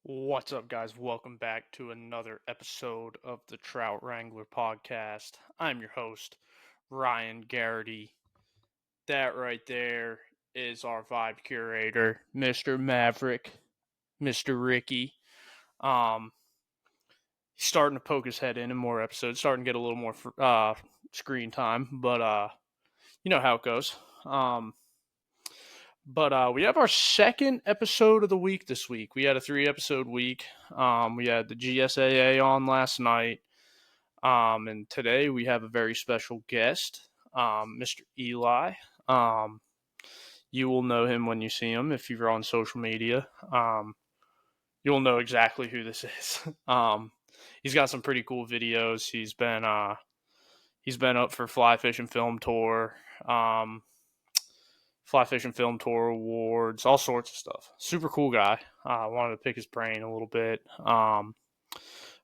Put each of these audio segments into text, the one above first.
What's up, guys? Welcome back to another episode of the Trout Wrangler Podcast. I'm your host, Ryan Garrity. That right there is our vibe curator, Mr. Maverick, Mr. Ricky. Um, he's starting to poke his head in more episodes, starting to get a little more screen time, but you know how it goes. But we have our second episode of the week this week. We had a 3-episode week. We had the GSAA on last night. And today we have a very special guest, Mr. Eli. You will know him when you see him if you're on social media. You'll know exactly who this is. He's got some pretty cool videos. He's been up for Fly Fishing Film Tour. Fly Fishing Film Tour awards, all sorts of stuff. Super cool guy. I wanted to pick his brain a little bit.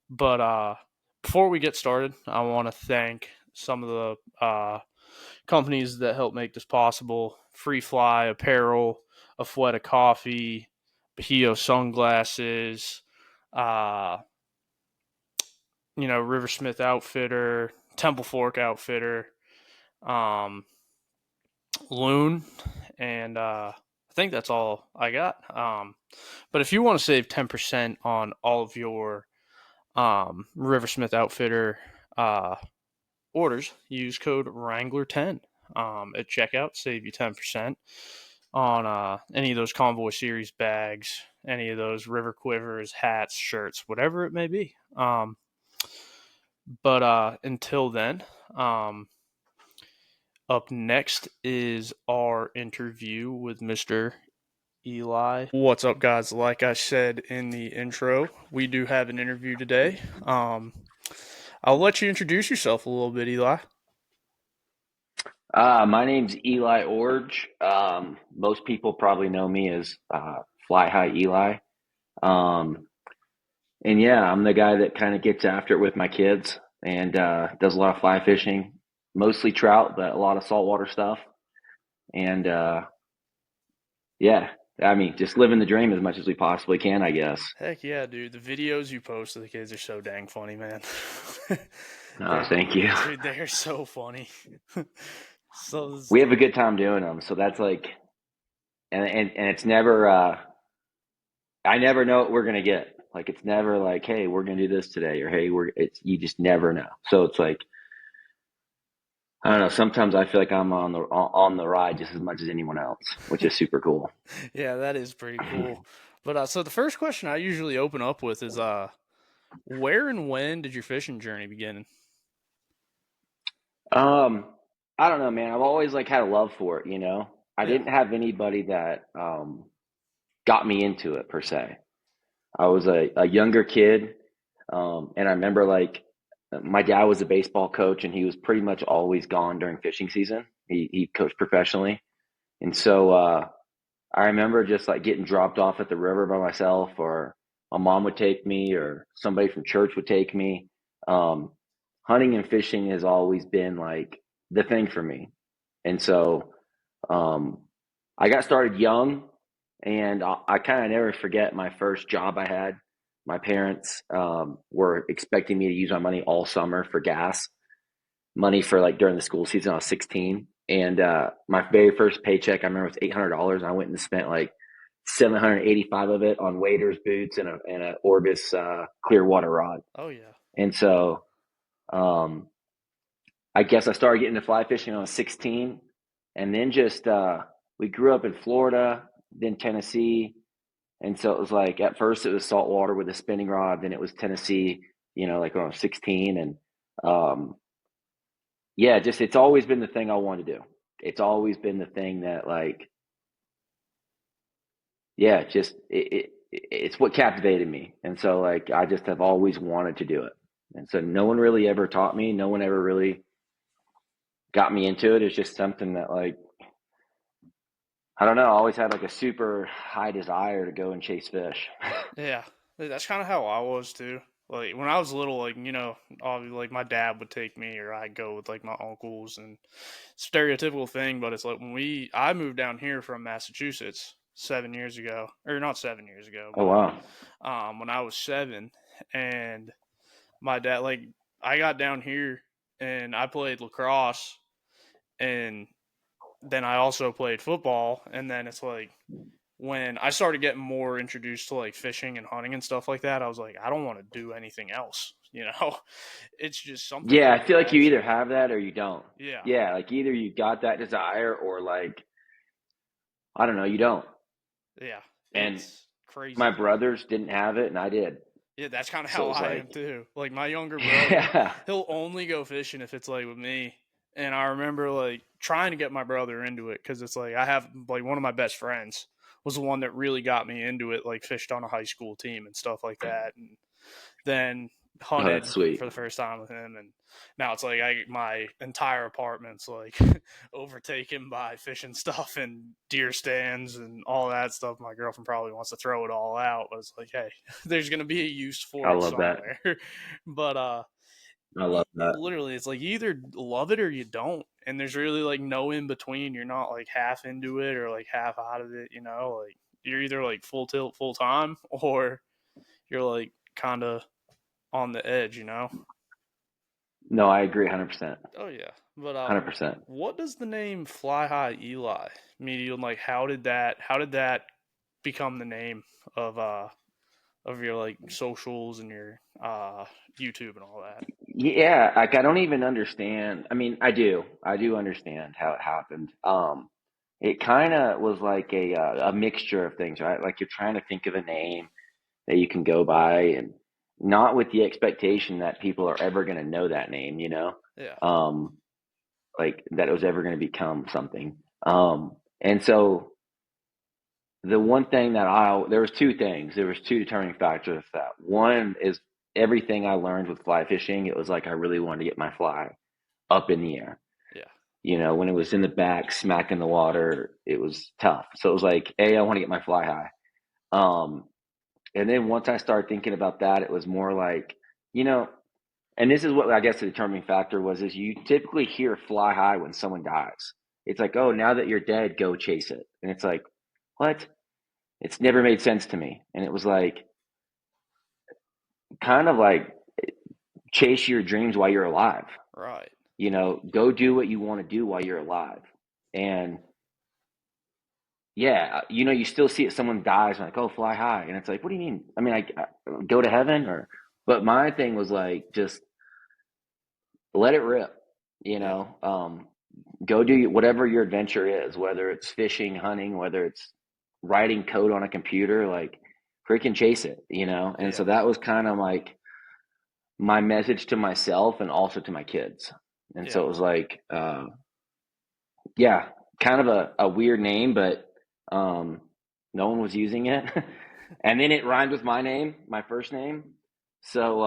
But before we get started, I want to thank some of the companies that help make this possible. Fly Apparel, Afueta Coffee, Bahio Sunglasses, Riversmith Outfitter, Temple Fork Outfitter, Loon, and I think that's all I got. But if you want to save 10% on all of your Riversmith Outfitter orders, use code Wrangler10 at checkout. Save you 10% on any of those Convoy Series bags, any of those River Quivers, hats, shirts, whatever it may be. But until then, up next is our interview with Mr. Eli. What's up, guys? Like I said in the intro, we do have an interview today. I'll let you introduce yourself a little bit, Eli. My name's Eli Orge. Most people probably know me as Fly High Eli. Um, and yeah, I'm the guy that kind of gets after it with my kids and does a lot of fly fishing, mostly trout, but a lot of saltwater stuff. And yeah, I mean, just living the dream as much as we possibly can, I guess. Heck yeah, dude. The videos you post of the kids are so dang funny, man. Thank you. Dude, they're so funny. So, We have a good time doing them. So that's like, and it's never, I never know what we're going to get. Like, it's never like, hey, we're going to do this today, or hey, you just never know. So it's like, I don't know. Sometimes I feel like I'm on the ride just as much as anyone else, which is super cool. yeah, that is pretty cool. But so the first question I usually open up with is where and when did your fishing journey begin? Um, I don't know, man. I've always like had a love for it, you know. I Yeah. didn't have anybody that got me into it per se. I was a younger kid, and I remember like my dad was a baseball coach, and he was pretty much always gone during fishing season. He coached professionally, and so I remember just like getting dropped off at the river by myself, or my mom would take me, or somebody from church would take me. Um, Hunting and fishing has always been like the thing for me. And so um, I got started young, and I kind of never forget my first job I had. My parents were expecting me to use my money all summer for gas, money for like during the school season. I was 16, and my very first paycheck, I remember, was $800. I went and spent like 785 of it on waders, boots, and a Orbis clear water rod. Oh yeah. And so um, I guess I started getting into fly fishing when I was 16, and then just we grew up in Florida, then Tennessee, and so it was like at first it was saltwater with a spinning rod, then it was Tennessee, like when I was 16, and um, yeah, just it's always been the thing I wanted to do. It's always been the thing that like, yeah, just it's what captivated me, and so like I just have always wanted to do it, and so no one really ever taught me, no one ever really got me into it. It's just something that like I don't know. I always had like a super high desire to go and chase fish. Yeah, that's kind of how I was too. Like when I was little, like my dad would take me, or I'd go with like my uncles, and stereotypical thing. But it's like I moved down here from Massachusetts, 7 years ago, or not 7 years ago, Oh but wow. when I was 7, and my dad, like, I got down here and I played lacrosse, and then I also played football, and then it's like when I started getting more introduced to like fishing and hunting and stuff like that, I was like, I don't want to do anything else. It's just something Yeah, that I feel like you grabs either you. have that or you don't. Yeah, Yeah, like either you got that desire or like I don't know, you don't. yeah, And it's my crazy. brothers didn't have it and I did. Yeah, that's kind of So how it was I am like too. Like my younger brother, yeah. he'll only go fishing if it's like with me. And I remember like trying to get my brother into it because it's like I have like one of my best friends was the one that really got me into it, like fished on a high school team and stuff like that. And then Oh, hunted that's sweet. for the first time with him, and now it's like my entire apartment's like overtaken by fishing stuff and deer stands and all that stuff. My girlfriend probably wants to throw it all out, but it's like, hey, there's gonna be a use I for it love that. somewhere. But I love that. literally, it's like you either love it or you don't, and there's really like no in between. You're not like half into it or like half out of it. Like you're either like full tilt full time or you're like kind of on the edge. No, I agree 100%. Oh yeah, but 100%. what does the name Fly High Eli mean? Like, how did that become the name of your like socials and your YouTube and all that? Yeah, like I don't even understand. I mean, I do. I do understand how it happened. It kind of was like a mixture of things, right? Like you're trying to think of a name that you can go by and not with the expectation that people are ever going to know that name, Yeah, um, like that it was ever going to become something. And so the one thing there was two things. There was two determining factors of that. One is everything I learned with fly fishing. It was like I really wanted to get my fly up in the air. yeah, When it was in the back, smack in the water, it was tough. So it was like, hey, I want to get my fly high. Um, and then once I started thinking about that, it was more like, you know, and this is what I guess the determining factor was is you typically hear fly high when someone dies. It's like, oh, now that you're dead, go chase it. And it's like, what? It's never made sense to me. And it was like, kind of like chase your dreams while you're alive. right. Go do what you want to do while you're alive. And yeah, you still see it. Someone dies, and like, oh, fly high, and it's like, what do you mean? I mean, I go to heaven, or? But my thing was like, just let it rip. You Yeah, know, um, Go do whatever your adventure is, whether it's fishing, hunting, whether it's writing code on a computer, like freaking chase it. And so yeah, that was kind of like my message to myself and also to my kids. And so yeah, it was like, yeah, kind of a weird name, but um, no one was using it. And then it rhymed with my name, my first name. So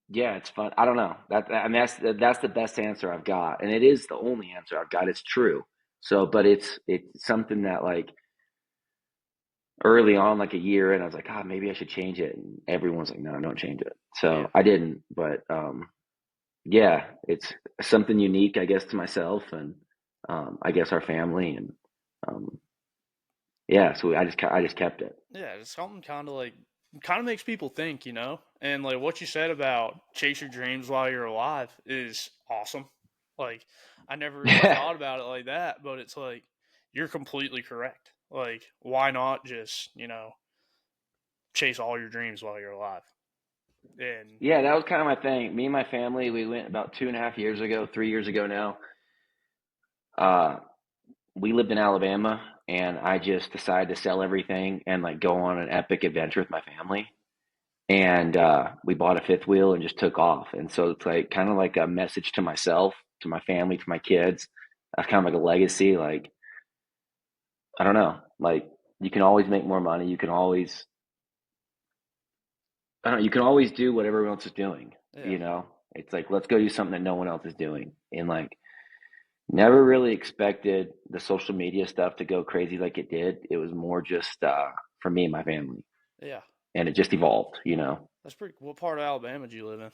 yeah, it's fun. I don't know. That's the best answer I've got, and it is the only answer I've got. It's true. So, but it's something that like early on, like a year in, I was like, maybe I should change it, and everyone's like, no, don't change it. So yeah, I didn't, but yeah, it's something unique, I guess, to myself and I guess our family, and um, yeah. So I just kept it. yeah. It's something kind of makes people think. And like what you said about chase your dreams while you're alive is awesome. Like I never really Yeah, thought about it like that, but it's like you're completely correct. Like why not just chase all your dreams while you're alive? And yeah. That was kind of my thing. Me and my family, we went about 2.5 years ago, 3 years ago now. Uh, we lived in Alabama, and I just decided to sell everything and like go on an epic adventure with my family. And we bought a fifth wheel and just took off. And so it's like kind of like a message to myself, to my family, to my kids. That's kind of like a legacy. Like I don't know, like you can always make more money. You can always, I don't know, you can always do what everyone else is doing. yeah, It's like let's go do something that no one else is doing. And like never really expected the social media stuff to go crazy like it did. It was more just for me and my family, yeah. and it just evolved. That's pretty. What part of Alabama do you live in?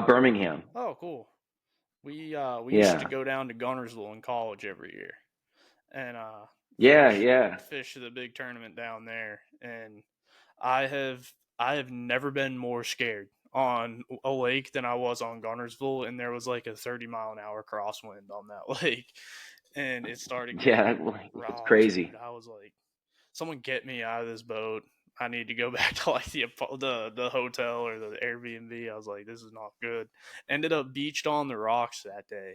Birmingham, Oh, cool. We used to yeah. go down to Gunnersville in college every year, and Yeah. fish the big tournament down there. And I have I have never been more scared on a lake than I was on Gunnersville, and there was like a 30-mile-an-hour crosswind on that lake, and it started Yeah, getting it's rocked, crazy. dude. I was like, someone get me out of this boat. I need to go back to like the hotel or the Airbnb. I was like, this is not good. Ended up beached on the rocks that day,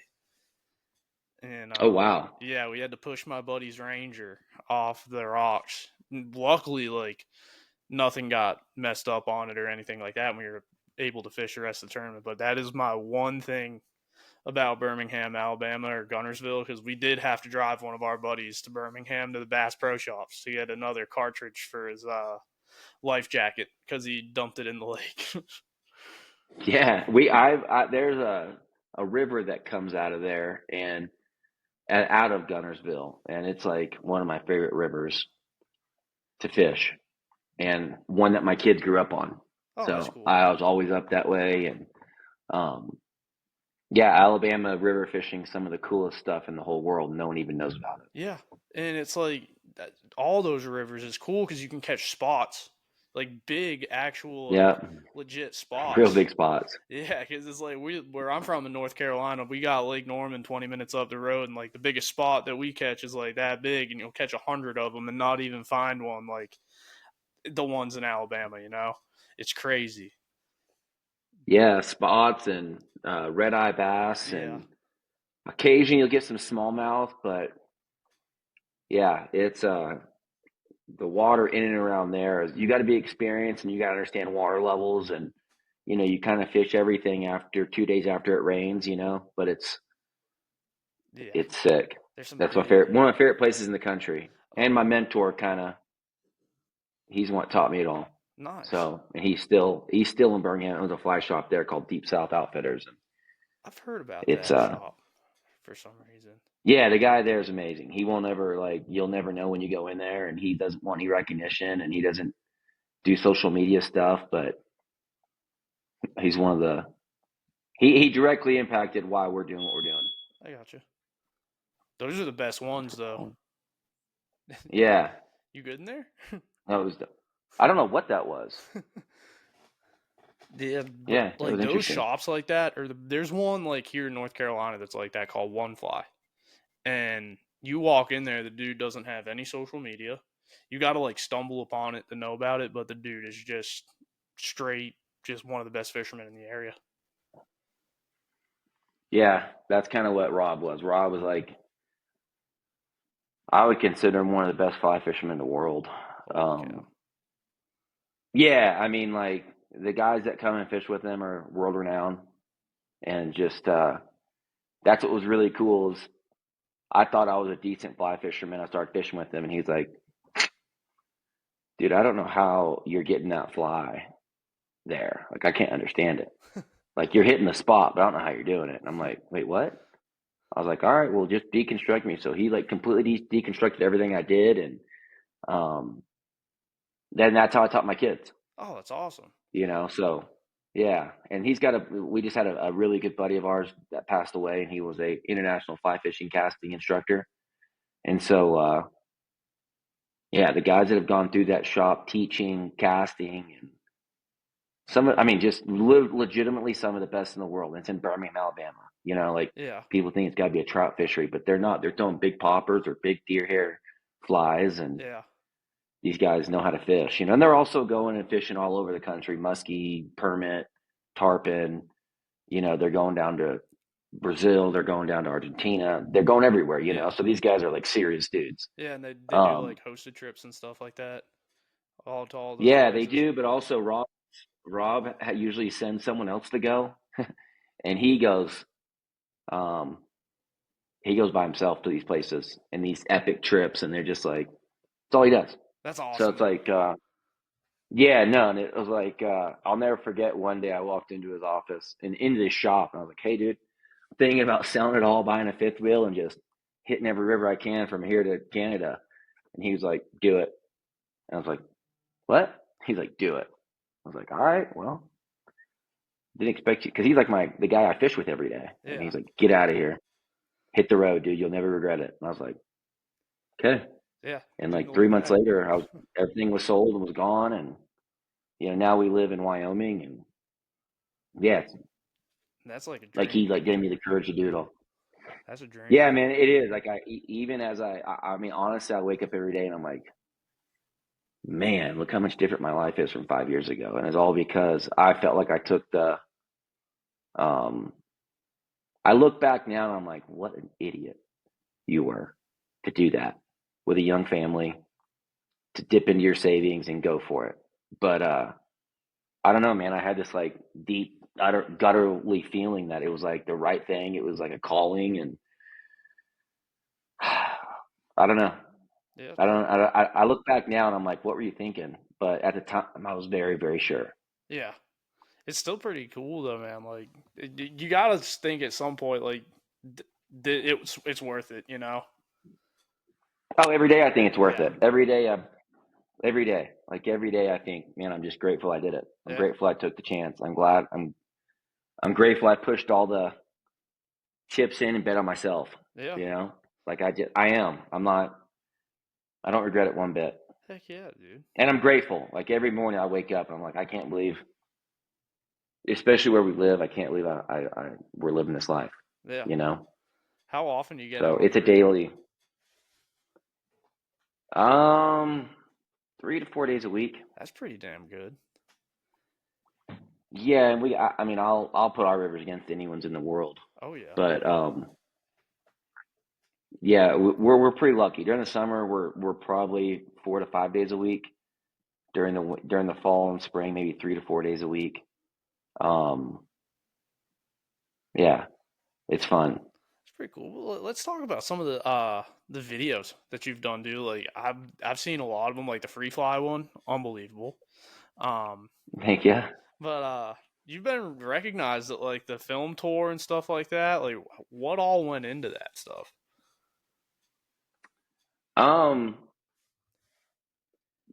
and Oh wow. yeah, we had to push my buddy's Ranger off the rocks. Luckily, like nothing got messed up on it or anything like that. And we were able to fish the rest of the tournament. But that is my one thing about Birmingham, Alabama, or Gunnersville, because we did have to drive one of our buddies to Birmingham to the Bass Pro Shops to get another cartridge for his life jacket because he dumped it in the lake. Yeah, there's a river that comes out of there and out of Gunnersville, and it's like one of my favorite rivers to fish, and one that my kids grew up on. Oh, that's So cool. I was always up that way, and um, yeah, Alabama river fishing, some of the coolest stuff in the whole world. No one even knows about it. Yeah, and it's like all those rivers is cool because you can catch spots, like big, actual, like Yeah, legit real spots. big spots. Yeah, because it's like where I'm from in North Carolina, we got Lake Norman 20 minutes up the road, and like the biggest spot that we catch is like that big, and you'll catch 100 of them and not even find one like the ones in Alabama. It's crazy. Yeah, spots and red eye bass, Yeah, and occasionally you'll get some smallmouth, but yeah, it's the water in and around there is you got to be experienced and you got to understand water levels, and you kind of fish everything after 2 days after it rains, but yeah. it's sick. There's some That's my big. favorite, one of my favorite places in the country, and my Oh, mentor kind of, he's what taught me it all. nice. So, and he's still in Birmingham. There's a fly shop there called Deep South Outfitters, and I've heard about it's that shop for some reason. yeah, the guy there is amazing. He won't ever, like, you'll never know when you go in there, and he doesn't want any recognition, and he doesn't do social media stuff, but he's one of the he directly impacted why we're doing what we're doing. I got you. Those are the best ones, though. Yeah, You good in there? that was. I don't know what that was. Yeah, but Yeah, it like was those interesting. shops like that, or there's one like here in North Carolina that's like that called One Fly, and you walk in there, the dude doesn't have any social media. You got to like stumble upon it to know about it, but the dude is just straight, just one of the best fishermen in the area. Yeah, that's kind of what Rob was. Rob was like, I would consider him one of the best fly fishermen in the world. Holy cow! Um, yeah, I mean, like the guys that come and fish with him are world renowned, and just that's what was really cool. Is I thought I was a decent fly fisherman. I started fishing with him, and he's like, "Dude, I don't know how you're getting that fly there. Like, I can't understand it. Like, you're hitting the spot, but I don't know how you're doing it." And I'm like, "Wait, what?" I was like, "All right, well, just deconstruct me." So he like completely deconstructed everything I did, and um, then that's how I taught my kids. Oh, that's awesome. So yeah, and we just had a really good buddy of ours that passed away, and he was a international fly fishing casting instructor. And so yeah, the guys that have gone through that shop teaching casting, and I mean, just legitimately some of the best in the world. And it's in Birmingham, Alabama. Like Yeah, people think it's got to be a trout fishery, but they're not. They're throwing big poppers or big deer hair flies, and yeah, these guys know how to fish. And they're also going and fishing all over the country: muskie, permit, tarpon. They're going down to Brazil. They're going down to Argentina. They're going everywhere. yeah, So these guys are like serious dudes. yeah, and they do Um, like hosted trips and stuff like that, all to all those yeah, they places. do, but also Rob usually sends someone else to go, and um, he goes by himself to these places and these epic trips, and they're just like, that's all he does. That's So awesome it's though. like, yeah, no, and it was like, I'll never forget one day I walked into his office and into his shop, and I was like, hey, dude, I'm thinking about selling it all, buying a fifth wheel, and just hitting every river I can from here to Canada. And he was like, do it. And I was like, what? He's like, do it. I was like, all right, well, didn't expect you, because he's like the guy I fish with every day. And Yeah, he's like, get out of here, hit the road, dude. You'll never regret it. And I was like, Okay. Yeah, And didn't like look 3 months back. later, everything was sold and was gone. And, now we live in Wyoming. And yeah, That's like a like dream he come like gave me true. the courage to do it all. That's a dream. Yeah, man, it is. Like even as I mean, honestly, I wake up every day and I'm like, man, look how much different my life is from 5 years ago. And it's all because I felt like I took um, I look back now and I'm like, what an idiot you were to do that with a young family, to dip into your savings and go for it. But I don't know, man. I had this like deep, gutturally feeling that it was like the right thing. It was like a calling, and I don't know. Yeah, I don't. I look back now and I'm like, what were you thinking? But at the time, I was very, very sure. yeah. It's still pretty cool though, man. Like you gotta think at some point, like it's worth it, you know? Oh, every day I think it's worth Yeah, it. Every day, like every day, I think, man, I'm just grateful I did it. I'm yeah, grateful I took the chance. I'm glad. I'm grateful I pushed all the chips in and bet on myself. yeah. Like I am. I'm not. I don't regret it one bit. Heck yeah, dude. And I'm grateful. Like every morning I wake up and I'm like, I can't believe, especially where we live, I can't believe we're living this life, Yeah. you know? How often do you get So out on it's the a river? daily, um, 3 to 4 days a week. That's pretty damn good. Yeah. And I mean, I'll put our rivers against anyone's in the world, Oh yeah. but, yeah, we're pretty lucky. During the summer, we're probably 4 to 5 days a week. During the fall and spring, maybe 3 to 4 days a week. Um, yeah, it's fun. It's pretty cool. Well, let's talk about some of the videos that you've done, dude. Like I've seen a lot of them, like the free fly one, unbelievable. Um, Thank you. but you've been recognized at like the film tour and stuff like that. Like what all went into that stuff? Um,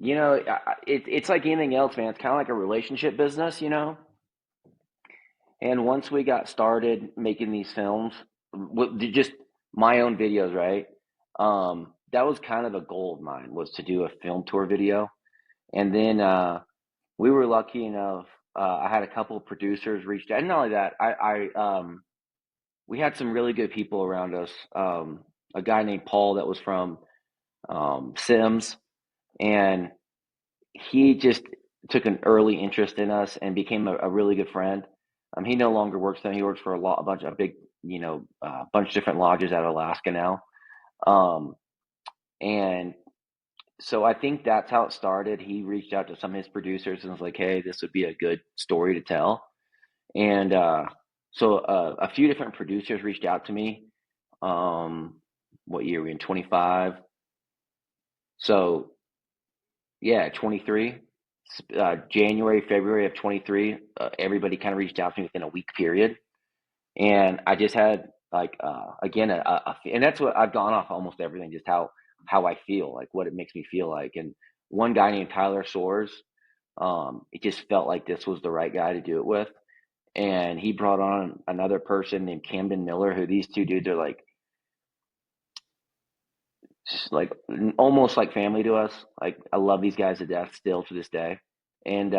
it's like anything else, man. It's kind of like a relationship business, And once we got started making these films, just my own videos, right? That was kind of a goal of mine, was to do a film tour video. And then we were lucky enough. I had a couple of producers reached out. And not only that, we had some really good people around us. A guy named Paul that was from Sims, and he just took an early interest in us and became a really good friend. He no longer works there. He works for a big, bunch of different lodges out of Alaska now. Um, and so I think that's how it started. He reached out to some of his producers and was like, "Hey, this would be a good story to tell." And a few different producers reached out to me. What year are we in? 25. So yeah, 23. January, February of 23, everybody kind of reached out to me within a week period. And I just had like, again, and that's what I've gone off almost everything, just how I feel, like what it makes me feel like. And one guy named Tyler Soares, it just felt like this was the right guy to do it with. And he brought on another person named Camden Miller, who these two dudes are like almost like family to us. Like I love these guys to death still to this day. And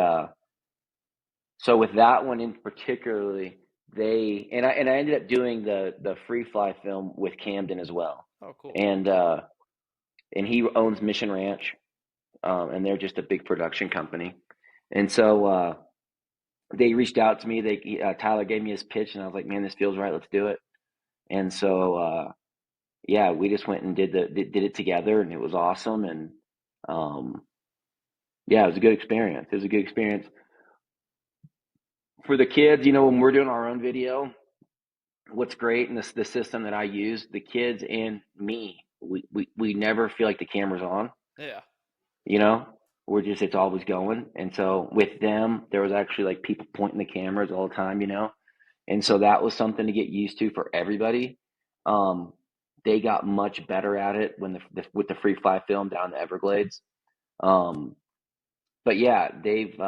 so with that one in particularly, I ended up doing the free fly film with Camden as well. Oh, cool. And and he owns Mission Ranch, and they're just a big production company. And so they reached out to me. Tyler gave me his pitch, and I was like, "Man, this feels right. Let's do it." And so yeah, we just went and did it together, and it was awesome. And um, yeah, it was a good experience. It was a good experience for the kids. When we're doing our own video, what's great in the system that I use, the kids and me, we never feel like the camera's on. Yeah. You know, it's always going. And so with them, there was actually like people pointing the cameras all the time. And so that was something to get used to for everybody. Um, they got much better at it when with the free fly film down in the Everglades. Um, but yeah, it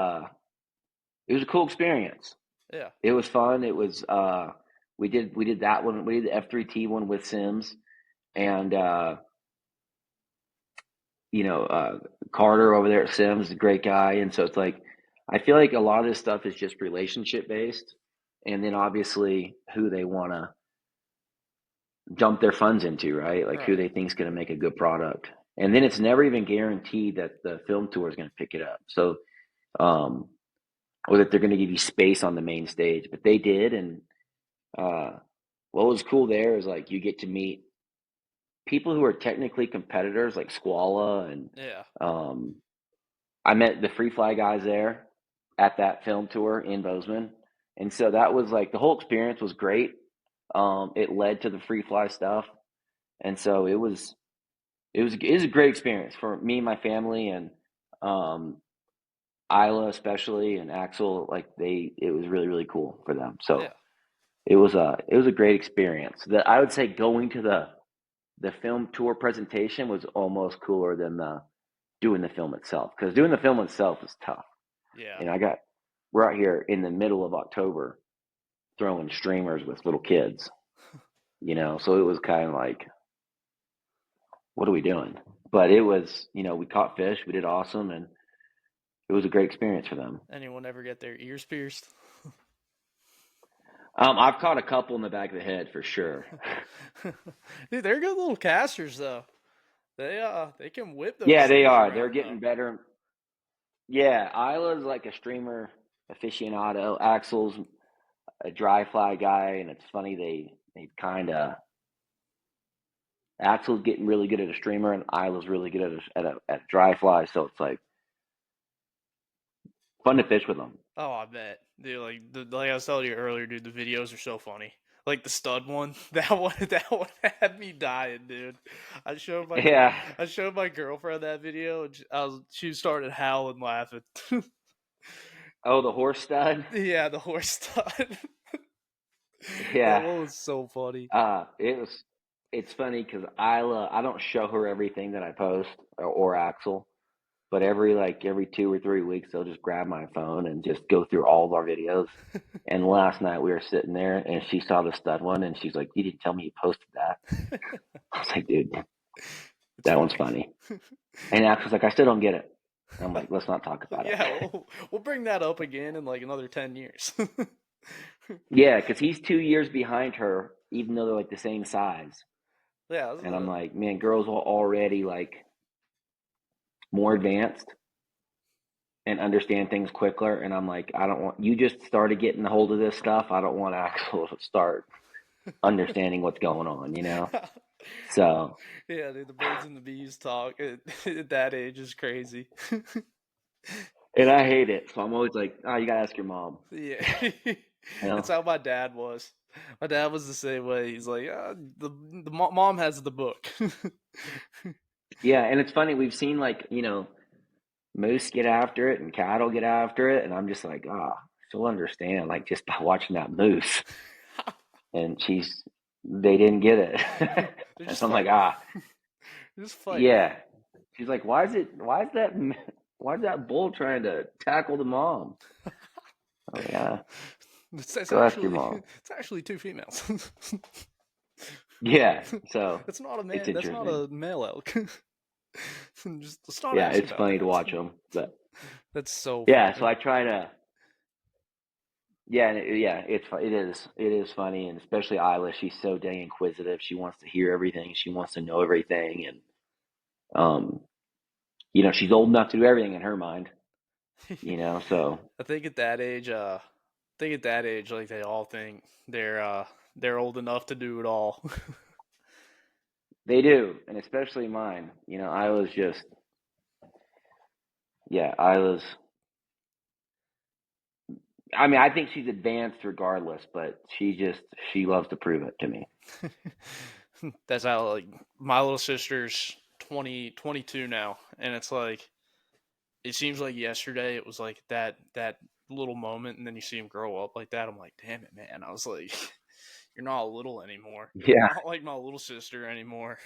was a cool experience. Yeah. It was fun. It was, we did that one. We did the F3T one with Sims, and Carter over there at Sims is a great guy. And so it's like, I feel like a lot of this stuff is just relationship based. And then obviously who they want to dump their funds into, right? Like who Right. they think is going to make a good product. And then it's never even guaranteed that the film tour is going to pick it up. So, um, or that they're going to give you space on the main stage, but they did. And what was cool there is like you get to meet people who are technically competitors, like Squala, and Yeah. I met the Free Fly guys there at that film tour in Bozeman, and so that was like the whole experience was great. It led to the Free Fly stuff, and so it was a great experience for me and my family, and um, Isla especially, and Axel. Like it was really really cool for them. So Yeah. it was a great experience. That I would say going to the film tour presentation was almost cooler than doing the film itself, because doing the film itself is tough. Yeah. And we're out here in the middle of October throwing streamers with little kids, so it was kind of like, what are we doing? But it was, we caught fish, we did awesome, and it was a great experience for them. Anyone ever get their ears pierced? I've caught a couple in the back of the head for sure. Dude, they're good little casters though. They can whip those Yeah, they things are. They're around though. getting better. Yeah, Isla's like a streamer aficionado. Axel's a dry fly guy, and it's funny they kind of Axel's getting really good at a streamer, and Isla's really good at a dry fly. So it's like fun to fish with them. Oh, I bet. Dude, like I was telling you earlier, dude, the videos are so funny. Like the stud one, that one had me dying, dude. I showed my Yeah. I showed my girlfriend that video, and she started howling laughing. Oh, the horse stud. Yeah, the horse stud. That Yeah. one was so funny. It's funny because I don't show her everything that I post, or Axel, but every 2 or 3 weeks they'll just grab my phone and just go through all of our videos. And last night we were sitting there and she saw the stud one and she's like, "You didn't tell me you posted that." I was like, "Dude, It's that one's funny. funny." And Axel's like, "I still don't get it." And I'm like, "Let's not talk about it." Yeah, we'll bring that up again in like another 10 years. Yeah, because he's 2 years behind her, even though they're like the same size. Yeah, And I'm like, man, girls are already like more advanced and understand things quicker. And I'm like, I don't want you just started getting a hold of this stuff. I don't want Axel to start understanding what's going on. So, yeah, dude, the birds and the bees talk at that age is crazy. and I hate it. So I'm always like, oh, you gotta ask your mom. Yeah, You it's know? how my dad was. My dad was the same way. He's like, the mom has the book. Yeah, and it's funny. We've seen like moose get after it and cattle get after it, and I'm just like, she'll understand like just by watching that moose. And they didn't get it. They're And just so I'm like, fighting. They're just fighting. yeah. She's like, why is that bull trying to tackle the mom? Oh yeah, It's go ask your actually mom. it's actually two females. Yeah, so It's not a it's man. That's not interesting. a male elk. Just stop Yeah, asking it's about funny to that. watch them, but That's so yeah. So funny. I try to. Yeah, it is funny, and especially Isla. She's so dang inquisitive. She wants to hear everything. She wants to know everything, and um, she's old enough to do everything in her mind. So I think at that age, like they all think they're old enough to do it all. they do, and especially mine. Isla's just, yeah, Isla's. I mean, I think she's advanced regardless, but she loves to prove it to me. That's how like my little sister's 22 now, and it's like it seems like yesterday it was like that little moment, and then you see him grow up like that. I'm like, damn it, man. I was like, you're not little anymore. Yeah, You're not like my little sister anymore.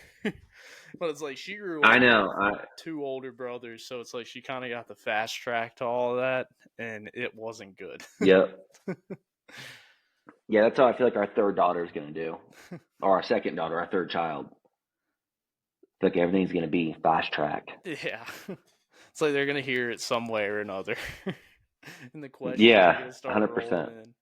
But it's like she grew I up with know. 2 older brothers, so it's like she kind of got the fast track to all of that, and it wasn't good. Yep. Yeah, that's how I feel like our third daughter is going to do, or our second daughter, our third child. It's like everything's going to be fast tracked. Yeah. It's like they're gonna hear it some way or another. And the questions are Yeah, gonna start rolling 100%. in.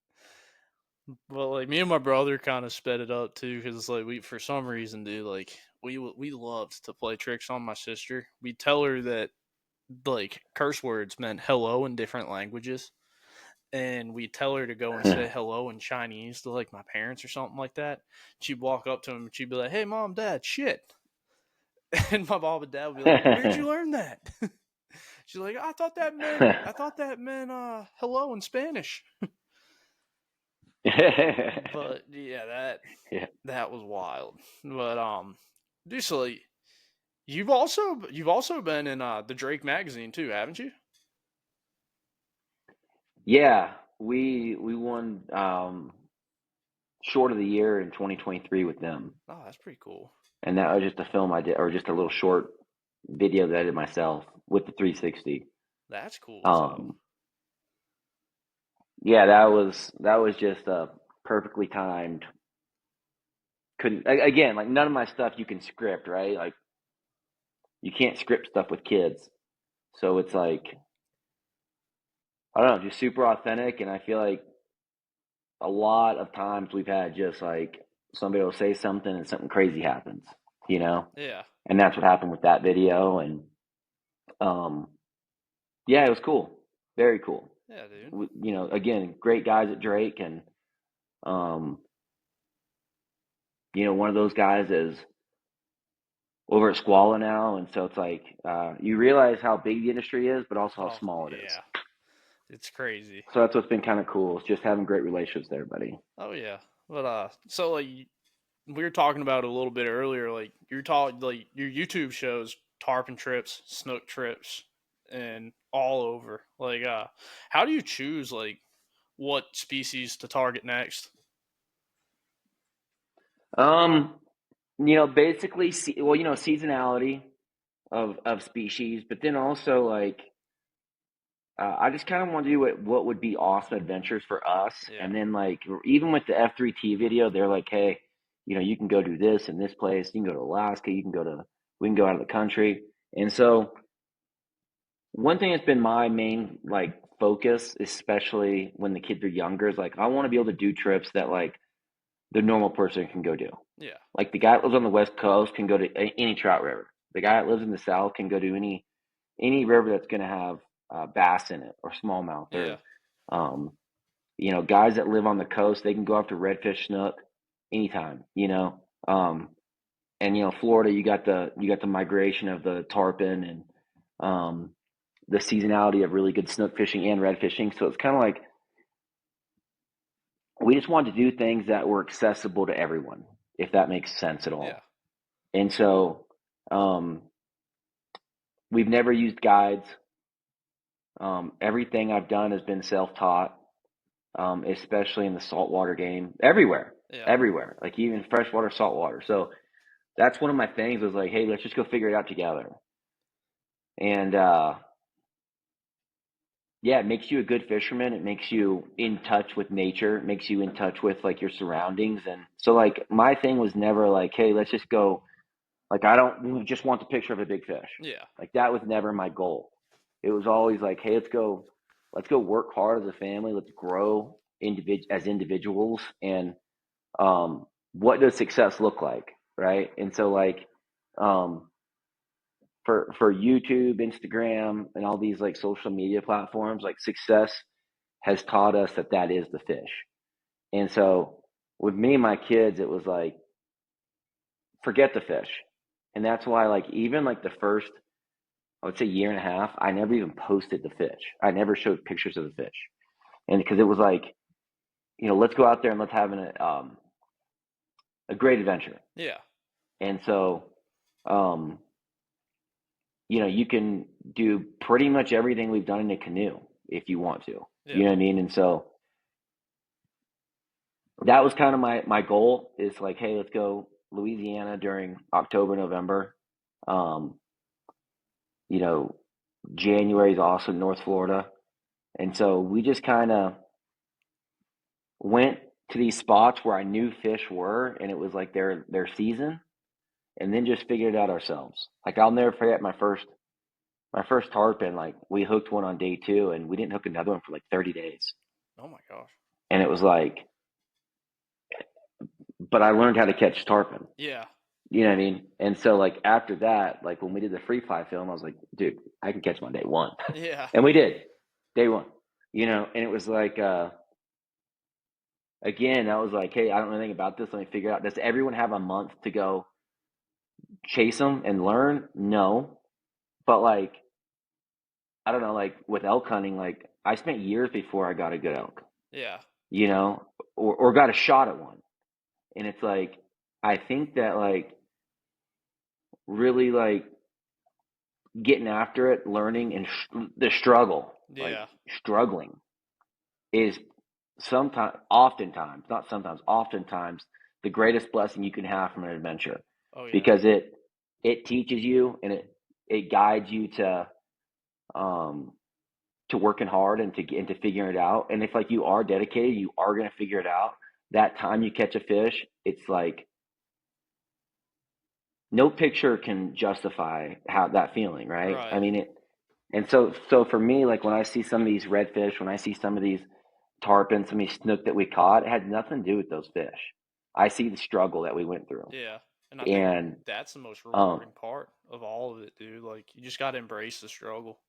But like me and my brother kind of sped it up too, because like we for some reason, dude, like we loved to play tricks on my sister. We tell her that like curse words meant hello in different languages, and we tell her to go and say hello in Chinese to like my parents or something like that. She'd walk up to him and she'd be like, "Hey, mom, dad, shit," and my mom and dad would be like, "Where'd you learn that?" She's like, I thought that meant hello in Spanish." But yeah, Yeah. that was wild. But dude, so like, you've also been in the Drake magazine too, haven't you? Yeah, we won short of the year in 2023 with them. Oh, that's pretty cool. And that was just a film I did, or just a little short video that I did myself with the 360. That's cool as hell. Um, yeah, that was just a perfectly timed. Couldn't again, like none of my stuff you can script, right? Like you can't script stuff with kids, so it's like I don't know, just super authentic. And I feel like a lot of times we've had just like somebody will say something and something crazy happens, you know, Yeah, and that's what happened with that video. And um, yeah, it was cool, very cool. yeah, dude. You know, again, great guys at Drake, and um, you know, one of those guys is over at Squalla now, and so it's like you realize how big the industry is, but also how Oh small it is. yeah, it's crazy. So that's what's been kind of cool. Is just having great relationships there, buddy. Oh yeah, but so like we were talking about it a little bit earlier. Like you're talking like your YouTube shows tarpon trips, snook trips, and all over. Like how do you choose like what species to target next? Um, you know, basically, well, you know, seasonality of species, but then also like I just kind of want to do what would be awesome adventures for us, Yeah, and then like even with the F3T video, they're like, hey, you know, you can go do this in this place, you can go to Alaska, we can go out of the country, and so one thing that's been my main like focus, especially when the kids are younger, is like I want to be able to do trips that like the normal person can go do. yeah, Like the guy that lives on the West Coast can go to any trout river. The guy that lives in the South can go to any river that's going to have bass in it or smallmouth yeah, or um, you know, guys that live on the coast, they can go after redfish, snook anytime. You know, and you know, Florida, you got the migration of the tarpon and the seasonality of really good snook fishing and red fishing. So it's kind of like we just wanted to do things that were accessible to everyone, if that makes sense at yeah, all. And so um, we've never used guides. Everything I've done has been self-taught, especially in the saltwater game. Everywhere, yeah, everywhere, like even freshwater, saltwater. So that's one of my things was like, hey, let's just go figure it out together. And yeah, it makes you a good fisherman. It makes you in touch with nature. It makes you in touch with like your surroundings. And so like my thing was never like, hey, let's just go. Like I don't just want the picture of a big fish. yeah, Like that was never my goal. It was always like, hey, let's go work hard as a family. Let's grow as individuals. And what does success look like, right? And so like um, for YouTube, Instagram, and all these like social media platforms, like success has taught us that that is the fish. And so with me and my kids, it was like forget the fish, and that's why like even like the first I would say year and a half, I never even posted the fish. I never showed pictures of the fish, and because it was like you know let's go out there and let's have a great adventure. yeah, And so um, you know, you can do pretty much everything we've done in a canoe if you want to. You yeah, know what I mean? And so that was kind of my goal is like, hey, let's go Louisiana during October, November. Um, you know, January is also North Florida. And so we just kind of went to these spots where I knew fish were and it was like their season. and then just figured it out ourselves. Like I'll never forget my first tarpon. Like we hooked one on day 2, and we didn't hook another one for like 30 days. Oh my gosh. And it was like, but I learned how to catch tarpon. Yeah. You know what I mean? And so like after that, like when we did the free fly film, I was like, dude, I can catch them on day 1. Yeah. And we did, day 1. You know, and it was like again, I was like, hey, I don't know anything about this. Let me figure it out. Does everyone have a month to go chase them and learn? No. But like, I don't know, like with elk hunting, like I spent years before I got a good elk, Yeah. you know, or got a shot at one. And it's like, I think that like really like getting after it, learning, and the struggle, like Yeah. struggling is oftentimes the greatest blessing you can have from an adventure, Oh yeah. because it teaches you, and it guides you um to working hard and to figuring it out. And if like you are dedicated, you are going to figure it out. That time you catch a fish, it's like no picture can justify how that feeling, right? I Right. mean it. And so for me, like when I see some of these redfish, when I see some of these tarpon, some of these snook that we caught, it had nothing to do with those fish. I see the struggle that we went through. Yeah. And I think And that's the most um rewarding part of all of it, dude. Like you just got to embrace the struggle.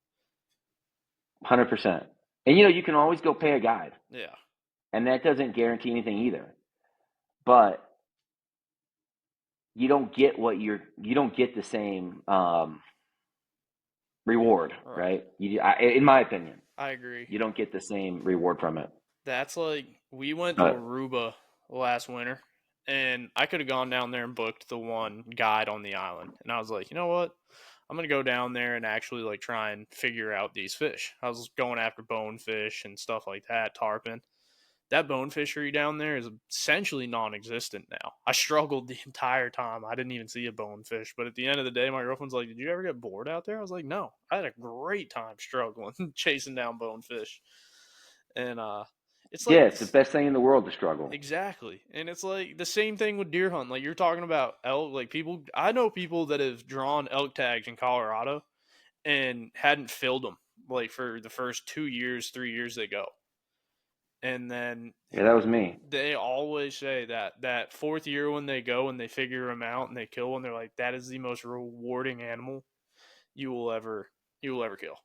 100%. And you know, you can always go pay a guide, Yeah. and that doesn't guarantee anything either. But you don't get the same reward, Right. right? In my opinion, I agree. you don't get the same reward from it. That's like we went to But Aruba last winter, and I could have gone down there and booked the one guide on the island. And I was like, you know what? I'm gonna go down there and actually like try and figure out these fish. I was going after bonefish and stuff like that, tarpon. That bone fishery down there is essentially non-existent now. I struggled the entire time. I didn't even see a bonefish. But at the end of the day, my girlfriend's like, "Did you ever get bored out there?" I was like, "No, I had a great time struggling chasing down bonefish." And it's yeah, like it's the best thing in the world to struggle. exactly, and it's like the same thing with deer hunting. Like you're talking about elk. Like people, I know people that have drawn elk tags in Colorado and hadn't filled them like for the first 2 years, 3 years they go, and then Yeah, that was me. they always say that fourth year when they go and they figure them out and they kill one, they're like, that is the most rewarding animal you will ever kill.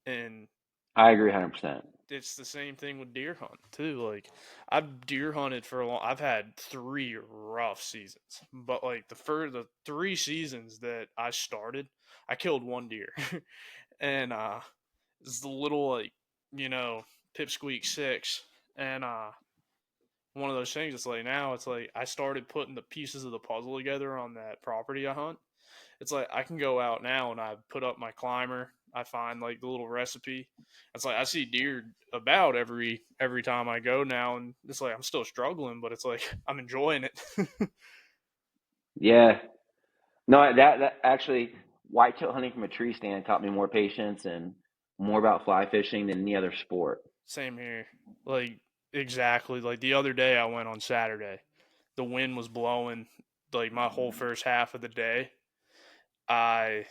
And I agree 100%. it's the same thing with deer hunt too. Like I've deer hunted for a long. I've had 3 rough seasons, but like the 3 seasons that I started, I killed one deer, and it's the little like you know pipsqueak 6, and one of those things. It's like now it's like I started putting the pieces of the puzzle together on that property I hunt. It's like I can go out now and I put up my climber. I find like the little recipe. It's like I see deer about every time I go now, and it's like I'm still struggling, but it's like I'm enjoying it. Yeah. No, that actually, whitetail hunting from a tree stand taught me more patience and more about fly fishing than any other sport. Same here. Like exactly. Like the other day I went on Saturday. The wind was blowing like my whole first half of the day. I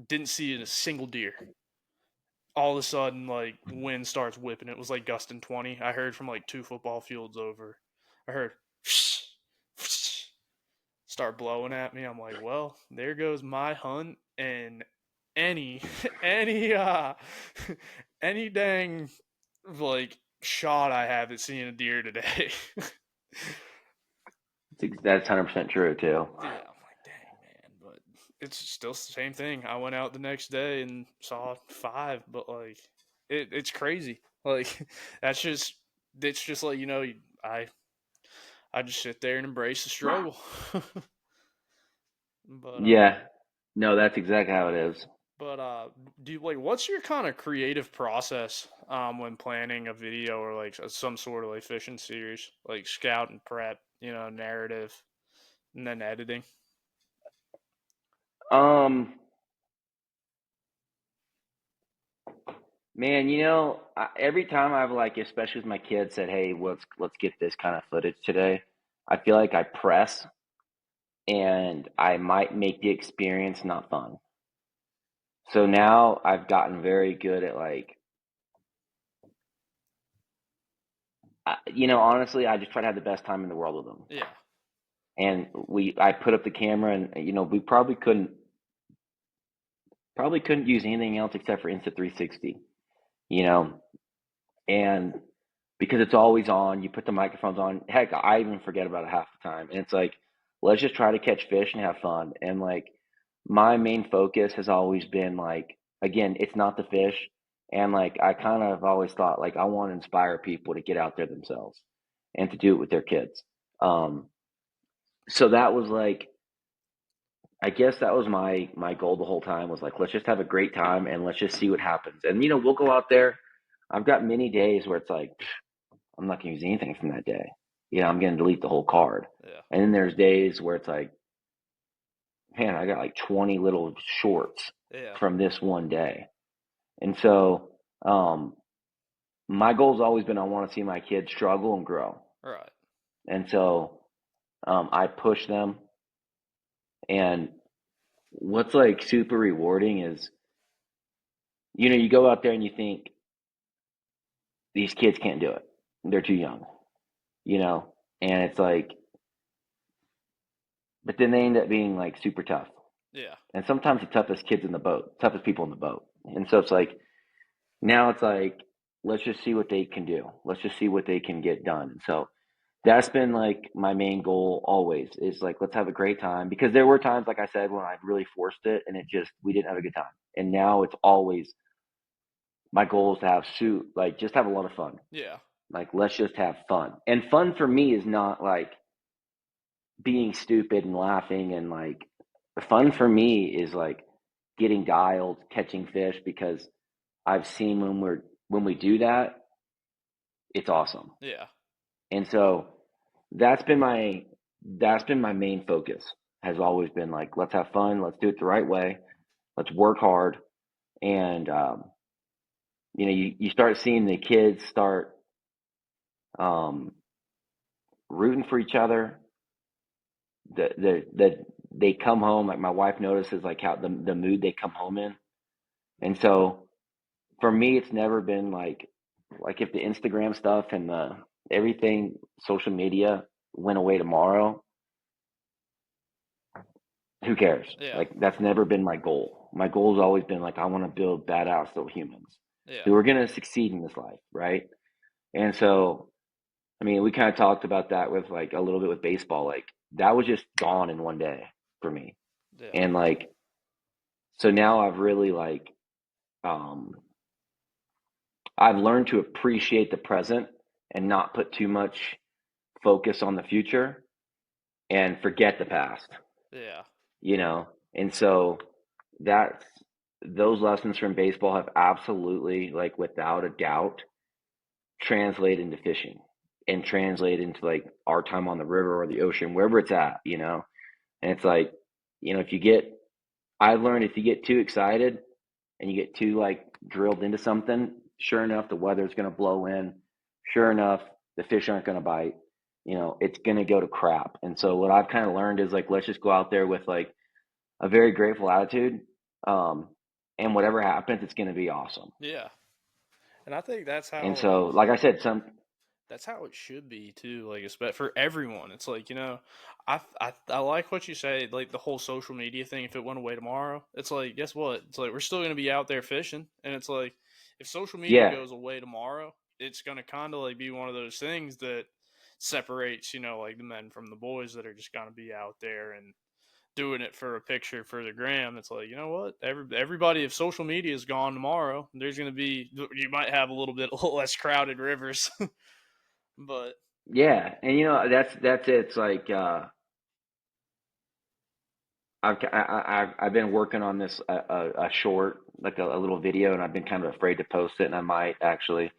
didn't see a single deer. All of a sudden, like wind starts whipping. It was like gusting 20. I heard from like 2 football fields over. I heard start blowing at me. I'm like, well, there goes my hunt and any any any dang like shot I have at seeing a deer today. That's 100% true too. Yeah, I'm like, dang man, but it's still the same thing. I went out the next day and saw 5, but like it's crazy. Like that's just it's just like I I just sit there and embrace the struggle. but Yeah. No, that's exactly how it is. but do you like what's your kind of creative process when planning a video or like some sort of like fishing series, like scout and prep, narrative and then editing? Um, Man, every time I've like, especially with my kids, said, "Hey, let's get this kind of footage today." I feel like I press and I might make the experience not fun. So now I've gotten very good at like, honestly, I just try to have the best time in the world with them. Yeah. And I put up the camera, and we probably couldn't use anything else except for Insta360, you know, and because it's always on, you put the microphones on. Heck, I even forget about it half the time, and it's like, let's just try to catch fish and have fun. And like, my main focus has always been like, again, it's not the fish, and like, I kind of always thought like I want to inspire people to get out there themselves and to do it with their kids. Um, so that was like, I guess that was my goal the whole time, was like, let's just have a great time and let's just see what happens. And we'll go out there. I've got many days where it's like, I'm not gonna use anything from that day. I'm gonna delete the whole card. Yeah. And then there's days where it's like, man, I got like 20 little shorts Yeah. from this one day. And so my goal's always been, I want to see my kids struggle and grow. Right. And so I push them. And what's like super rewarding is, you go out there and you think these kids can't do it. They're too young, and it's like, but then they end up being like super tough. Yeah. And sometimes the toughest kids in the boat, toughest people in the boat. And so it's like, now it's like, let's just see what they can do. Let's just see what they can get done. And so that's been like my main goal always, is like, let's have a great time. Because there were times, like I said, when I really forced it and we didn't have a good time. And now it's always, my goal is to just have a lot of fun. Yeah. Like, let's just have fun. And fun for me is not like being stupid and laughing, and like, fun for me is like getting dialed, catching fish, because I've seen when we do that, it's awesome. Yeah. And so that's been my main focus, has always been like, let's have fun, let's do it the right way, let's work hard. And you start seeing the kids start rooting for each other. They come home, like my wife notices like how the mood they come home in. And so for me, it's never been like if the Instagram stuff and the everything, social media, went away tomorrow, who cares? Yeah. Like, that's never been my goal. My goal has always been like, I want to build badass little humans Yeah. who are going to succeed in this life, right? And so, I mean, we kind of talked about that with like a little bit with baseball. Like, that was just gone in one day for me. Yeah. And like, so now I've really like, um, I've learned to appreciate the present and not put too much focus on the future and forget the past, Yeah. And so that's those lessons from baseball have absolutely, like, without a doubt, translated into fishing and translated into like our time on the river or the ocean, wherever it's at. And it's like, if you get, I've learned, if you get too excited and you get too like drilled into something, sure enough, the weather's going to blow in. Sure enough, the fish aren't going to bite. It's going to go to crap. And so what I've kind of learned is like, let's just go out there with like a very grateful attitude. Um, and whatever happens, it's going to be awesome. Yeah. And I think that's And how so, like I said, that's how it should be too. Like, especially for everyone, it's like, I like what you say. Like the whole social media thing. If it went away tomorrow, it's like, guess what? It's like we're still gonna be out there fishing, and it's like if social media yeah, goes away tomorrow, it's gonna kind of like be one of those things that separates, like the men from the boys that are just gonna be out there and doing it for a picture for the gram. It's like, you know what? Everybody, if social media is gone tomorrow, there's gonna be, you might have a little bit less crowded rivers. But yeah. And that's it. It's like, I've been working on this a short, like a little video, and I've been kind of afraid to post it, and I might actually,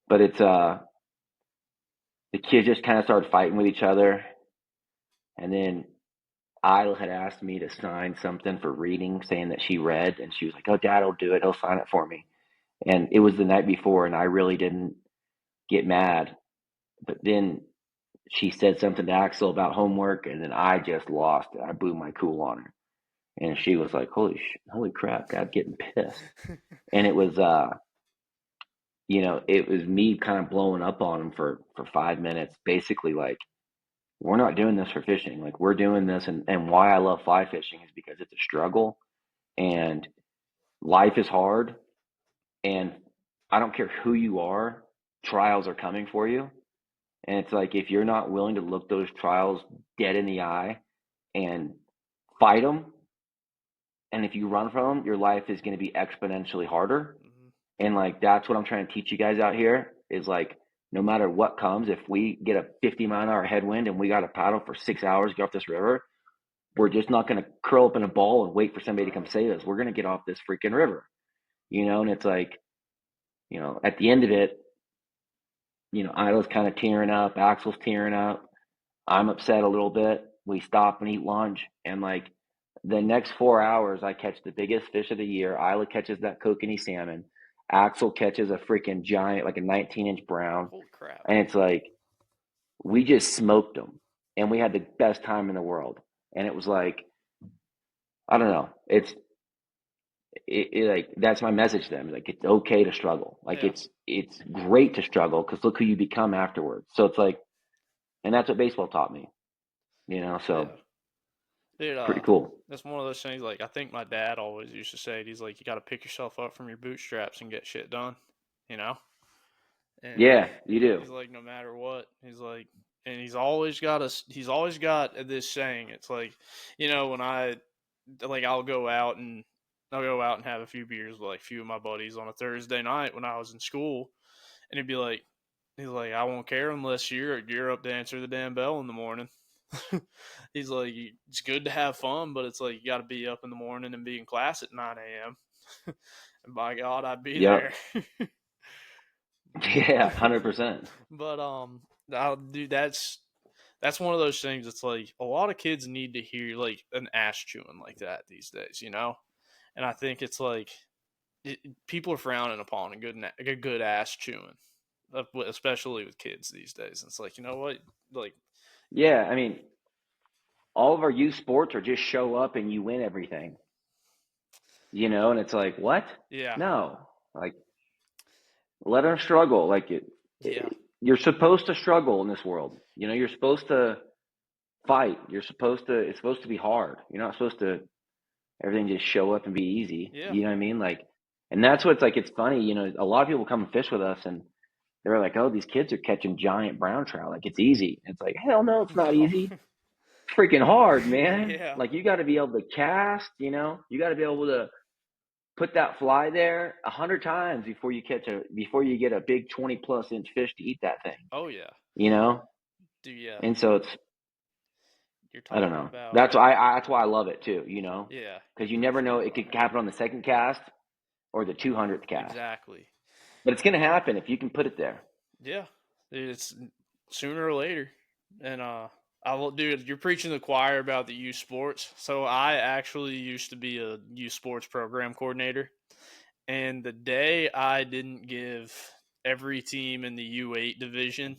but it's the kids just kind of started fighting with each other, and then Isla had asked me to sign something for reading, saying that she read, and she was like, "Oh, Dad will do it. He'll sign it for me." And it was the night before, and I really didn't get mad, but then she said something to Axel about homework, and then I just lost it. I blew my cool on her, and she was like, "Holy crap, Dad's getting pissed." And it was, it was me kind of blowing up on him for 5 minutes, basically like, we're not doing this for fishing. Like, we're doing this, and why I love fly fishing is because it's a struggle, and life is hard, and I don't care who you are, trials are coming for you. And it's like, if you're not willing to look those trials dead in the eye and fight them, and if you run from them, your life is going to be exponentially harder. Mhm. And like, that's what I'm trying to teach you guys out here is like, no matter what comes, if we get a 50-mile-an-hour headwind and we got to paddle for 6 hours, get off this river, we're just not going to curl up in a ball and wait for somebody to come save us. We're going to get off this freaking river, and it's like, at the end of it, Isla's kind of tearing up, Axel's tearing up. I'm upset a little bit. We stop and eat lunch, and like the next 4 hours, I catch the biggest fish of the year. Isla catches that kokanee salmon. Axel catches a freaking giant, like a 19-inch brown, Holy crap. and it's like we just smoked them, and we had the best time in the world. And it was like, I don't know. Like, that's my message to them. Like, it's okay to struggle. Like, Yeah. it's great to struggle because look who you become afterwards. So it's like, and that's what baseball taught me. So Dude, pretty cool. that's one of those things, like, I think my dad always used to say it. He's like, you got to pick yourself up from your bootstraps and get shit done, you know? And Yeah, you do. he's like, no matter what, he's like, and he's always got this saying. It's like, when I'll go out and have a few beers with like a few of my buddies on a Thursday night when I was in school, and he's like, I won't care unless you're up to answer the damn bell in the morning. He's like, it's good to have fun, but it's like you got to be up in the morning and be in class at 9 a.m. And by God, I'd be there. Yep. Yeah, 100%. But dude, that's one of those things. It's like a lot of kids need to hear like an ass chewing like that these days, And I think it's like people are frowning upon a good ass chewing, especially with kids these days. It's like, you know what, like, Yeah, I mean, all of our youth sports are just show up and you win everything. And it's like, what? yeah, No. Like, let them struggle. Like, yeah, you're supposed to struggle in this world. You're supposed to fight. It's supposed to be hard. You're not supposed to everything just show up and be easy. yeah. You know what I mean? Like, and that's what's like, it's funny, a lot of people come and fish with us and they're like, oh, these kids are catching giant brown trout. Like, it's easy. It's like, hell no, it's not No. easy. It's freaking hard, man. Yeah. Like, you got to be able to cast, you got to be able to put that fly there 100 times before you get a big 20+ inch fish to eat that thing, Oh yeah. Yeah. And so You're I don't talking know. about That's why I love it too, yeah. because you never know. It could happen on the second cast or the 200th cast. Exactly. But it's going to happen if you can put it there. Yeah. It's sooner or later. And dude, you're preaching the choir about the youth sports. So I actually used to be a youth sports program coordinator. And the day I didn't give every team in the U8 division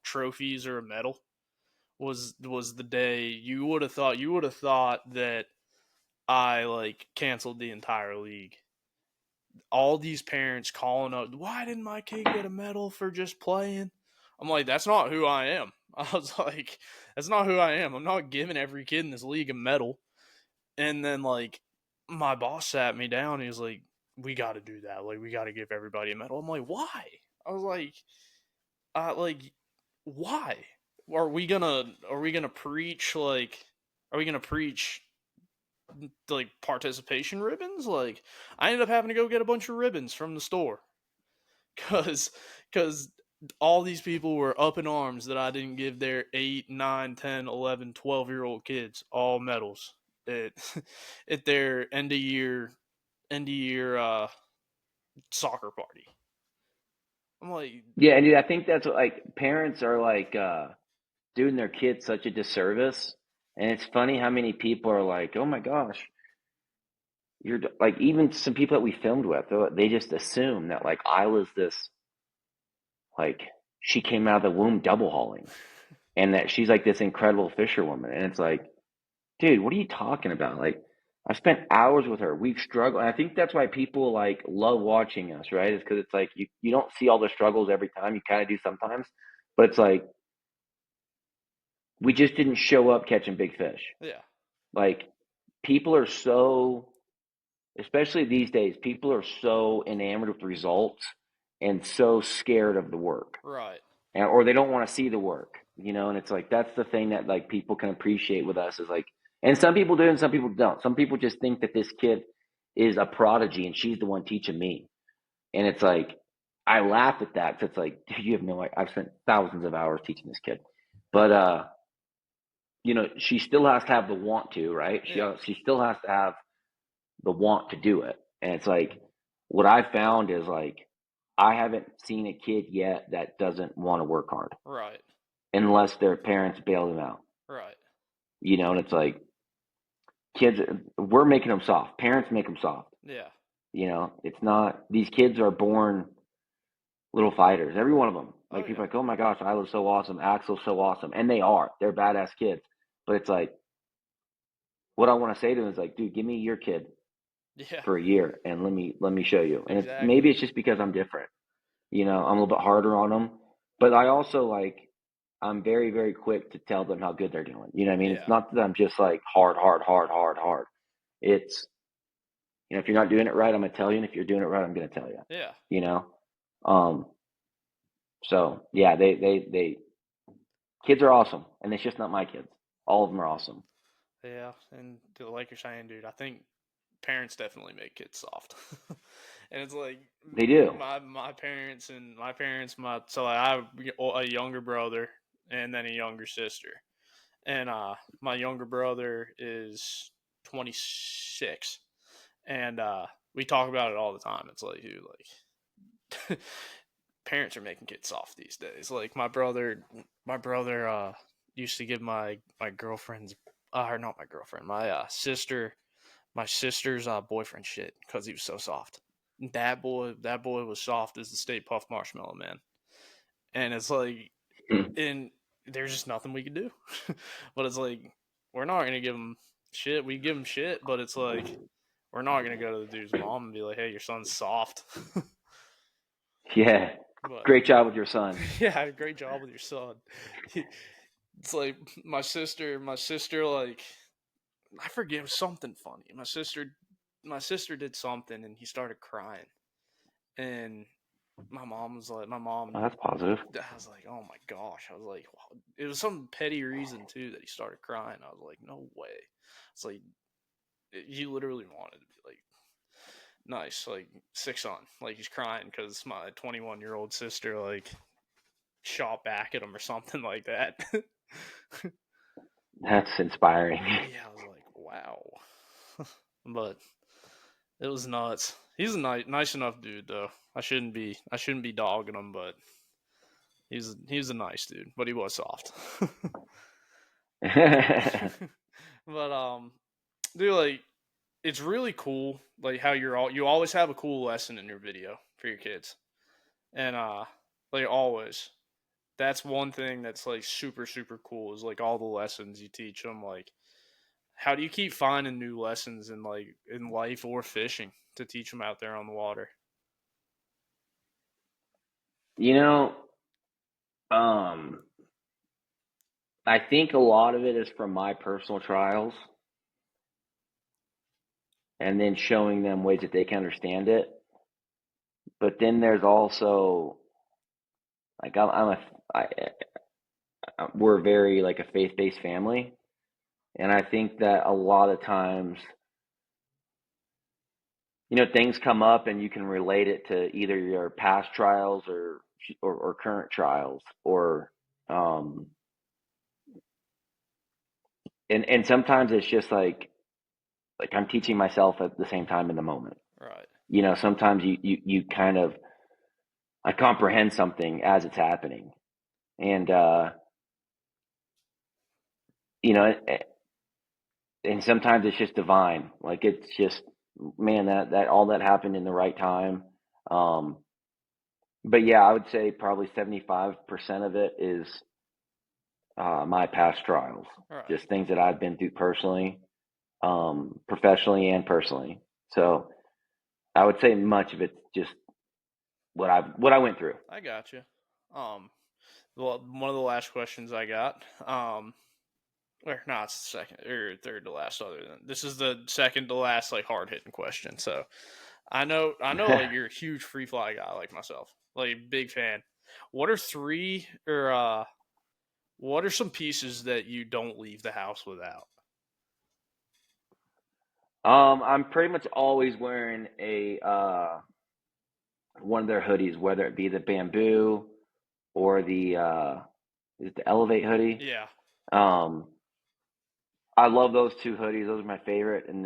trophies or a medal was the day you would have thought that I like canceled the entire league. All these parents calling up, why didn't my kid get a medal for just playing? I'm like, that's not who I am. I was like, that's not who I am. I'm not giving every kid in this league a medal. And then like my boss sat me down. He was like, we got to do that. Like, we got to give everybody a medal. I'm like, why? I was like, why? Are we gonna preach like participation ribbons? Like, I ended up having to go get a bunch of ribbons from the store because all these people were up in arms that I didn't give their 8, 9, 10, 11, 12-year-old kids all medals at at their end of year soccer party. I'm like, Yeah, and dude, I think that's what, like, parents are like doing their kids such a disservice. And it's funny how many people are like, oh my gosh, you're like, even some people that we filmed with, they just assume that like Isla's this, like, she came out of the womb double hauling. and that she's like this incredible fisherwoman. And it's like, dude, what are you talking about? Like, I've spent hours with her. We've struggled. And I think that's why people like love watching us, right? Is because it's like you don't see all the struggles every time. You kind of do sometimes, but it's like we just didn't show up catching big fish. Yeah. Like, people are so, especially these days, people are so enamored with results and so scared of the work, Right. and or they don't want to see the work, and it's like that's the thing that like people can appreciate with us is like, and some people do and some people don't. Some people just think that this kid is a prodigy and she's the one teaching me, and it's like I laugh at that because it's like, dude, you have no idea. I've spent thousands of hours teaching this kid, but she still has to have the want to, right? Yeah. She still has to have the want to do it. And it's like, what I found is like, I haven't seen a kid yet that doesn't want to work hard Right. unless their parents bail them out, Right. and it's like, kids, we're making them soft. Parents make them soft. Yeah. It's not, these kids are born little fighters, every one of them. Oh Like, people yeah. are like, oh my gosh, Isla's so awesome. Axel's so awesome. And they are. They're badass kids. But it's like, what I want to say to them is like, dude, give me your kid Yeah. for a year and let me show you. And maybe Exactly. it's just because I'm different. I'm a little bit harder on them, but I also like, I'm very, very quick to tell them how good they're doing. You know what I mean? It's Yeah. not that I'm just like hard, hard, hard, hard, hard. It's, if you're not doing it right, I'm gonna tell you, and if you're doing it right, I'm gonna tell you. Yeah. You know, um. So yeah, they kids are awesome, and it's just not my kids. All of them are awesome. Yeah. And like you're saying, dude, I think parents definitely make kids soft. And it's like They do. my parents and my parents, so I have a younger brother and then a younger sister. And my younger brother is 26. And we talk about it all the time. It's like, dude, like parents are making kids soft these days. Like my brother used to give my girlfriend's or not my girlfriend, my sister's boyfriend shit because he was so soft. That boy was soft as the State Puff Marshmallow Man, and it's like, and there's just nothing we can do. But it's like we're not gonna give him shit. We give him shit, but it's like we're not gonna go to the dude's mom and be like, "Hey, your son's soft." Yeah. But Great job with your son. yeah, great job with your son. It's like my sister, like I forget, it was something funny. My sister did something and he started crying, and my Oh, mom. that's positive. I was like, oh my gosh. I was like, wow. It was some petty reason too that he started crying. I was like, no way. It's like you literally wanted to be like nice, like sick son, like he's crying because my 21-year-old sister like shot back at him or something like that. That's inspiring. Yeah, I was like, wow. But it was nuts. He's a nice enough dude though. I shouldn't be dogging him, but he's a nice dude, but he was soft. But dude, like it's really cool, like how you always have a cool lesson in your video for your kids, and like always. That's one thing that's like super super cool is like all the lessons you teach them. Like, how do you keep finding new lessons in like in life or fishing to teach them out there on the water? you know, um, I think a lot of it is from my personal trials and then showing them ways that they can understand it. But then there's also like I, we're very like a faith-based family, and I think that a lot of times, things come up and you can relate it to either your past trials or current trials, or um, and sometimes it's just like I'm teaching myself at the same time in the moment. Right. Sometimes you kind of, I comprehend something as it's happening, and you know, and sometimes it's just divine. Like, it's just, man, that all that happened in the right time. Um, but yeah, I would say probably 75% of it is my past trials, All right. just things that I've been through personally, professionally and personally. So I would say much of it's just what I went through. I got you. Well, one of the last questions I got. Or no, it's the second or third to last. Other than this is the second to last, like hard hitting question. So like you're a huge free fly guy like myself, like big fan. What are three or what are some pieces that you don't leave the house without? I'm pretty much always wearing a one of their hoodies, whether it be the bamboo or the is it the Elevate hoodie. Yeah. Um, I love those two hoodies. Those are my favorite, and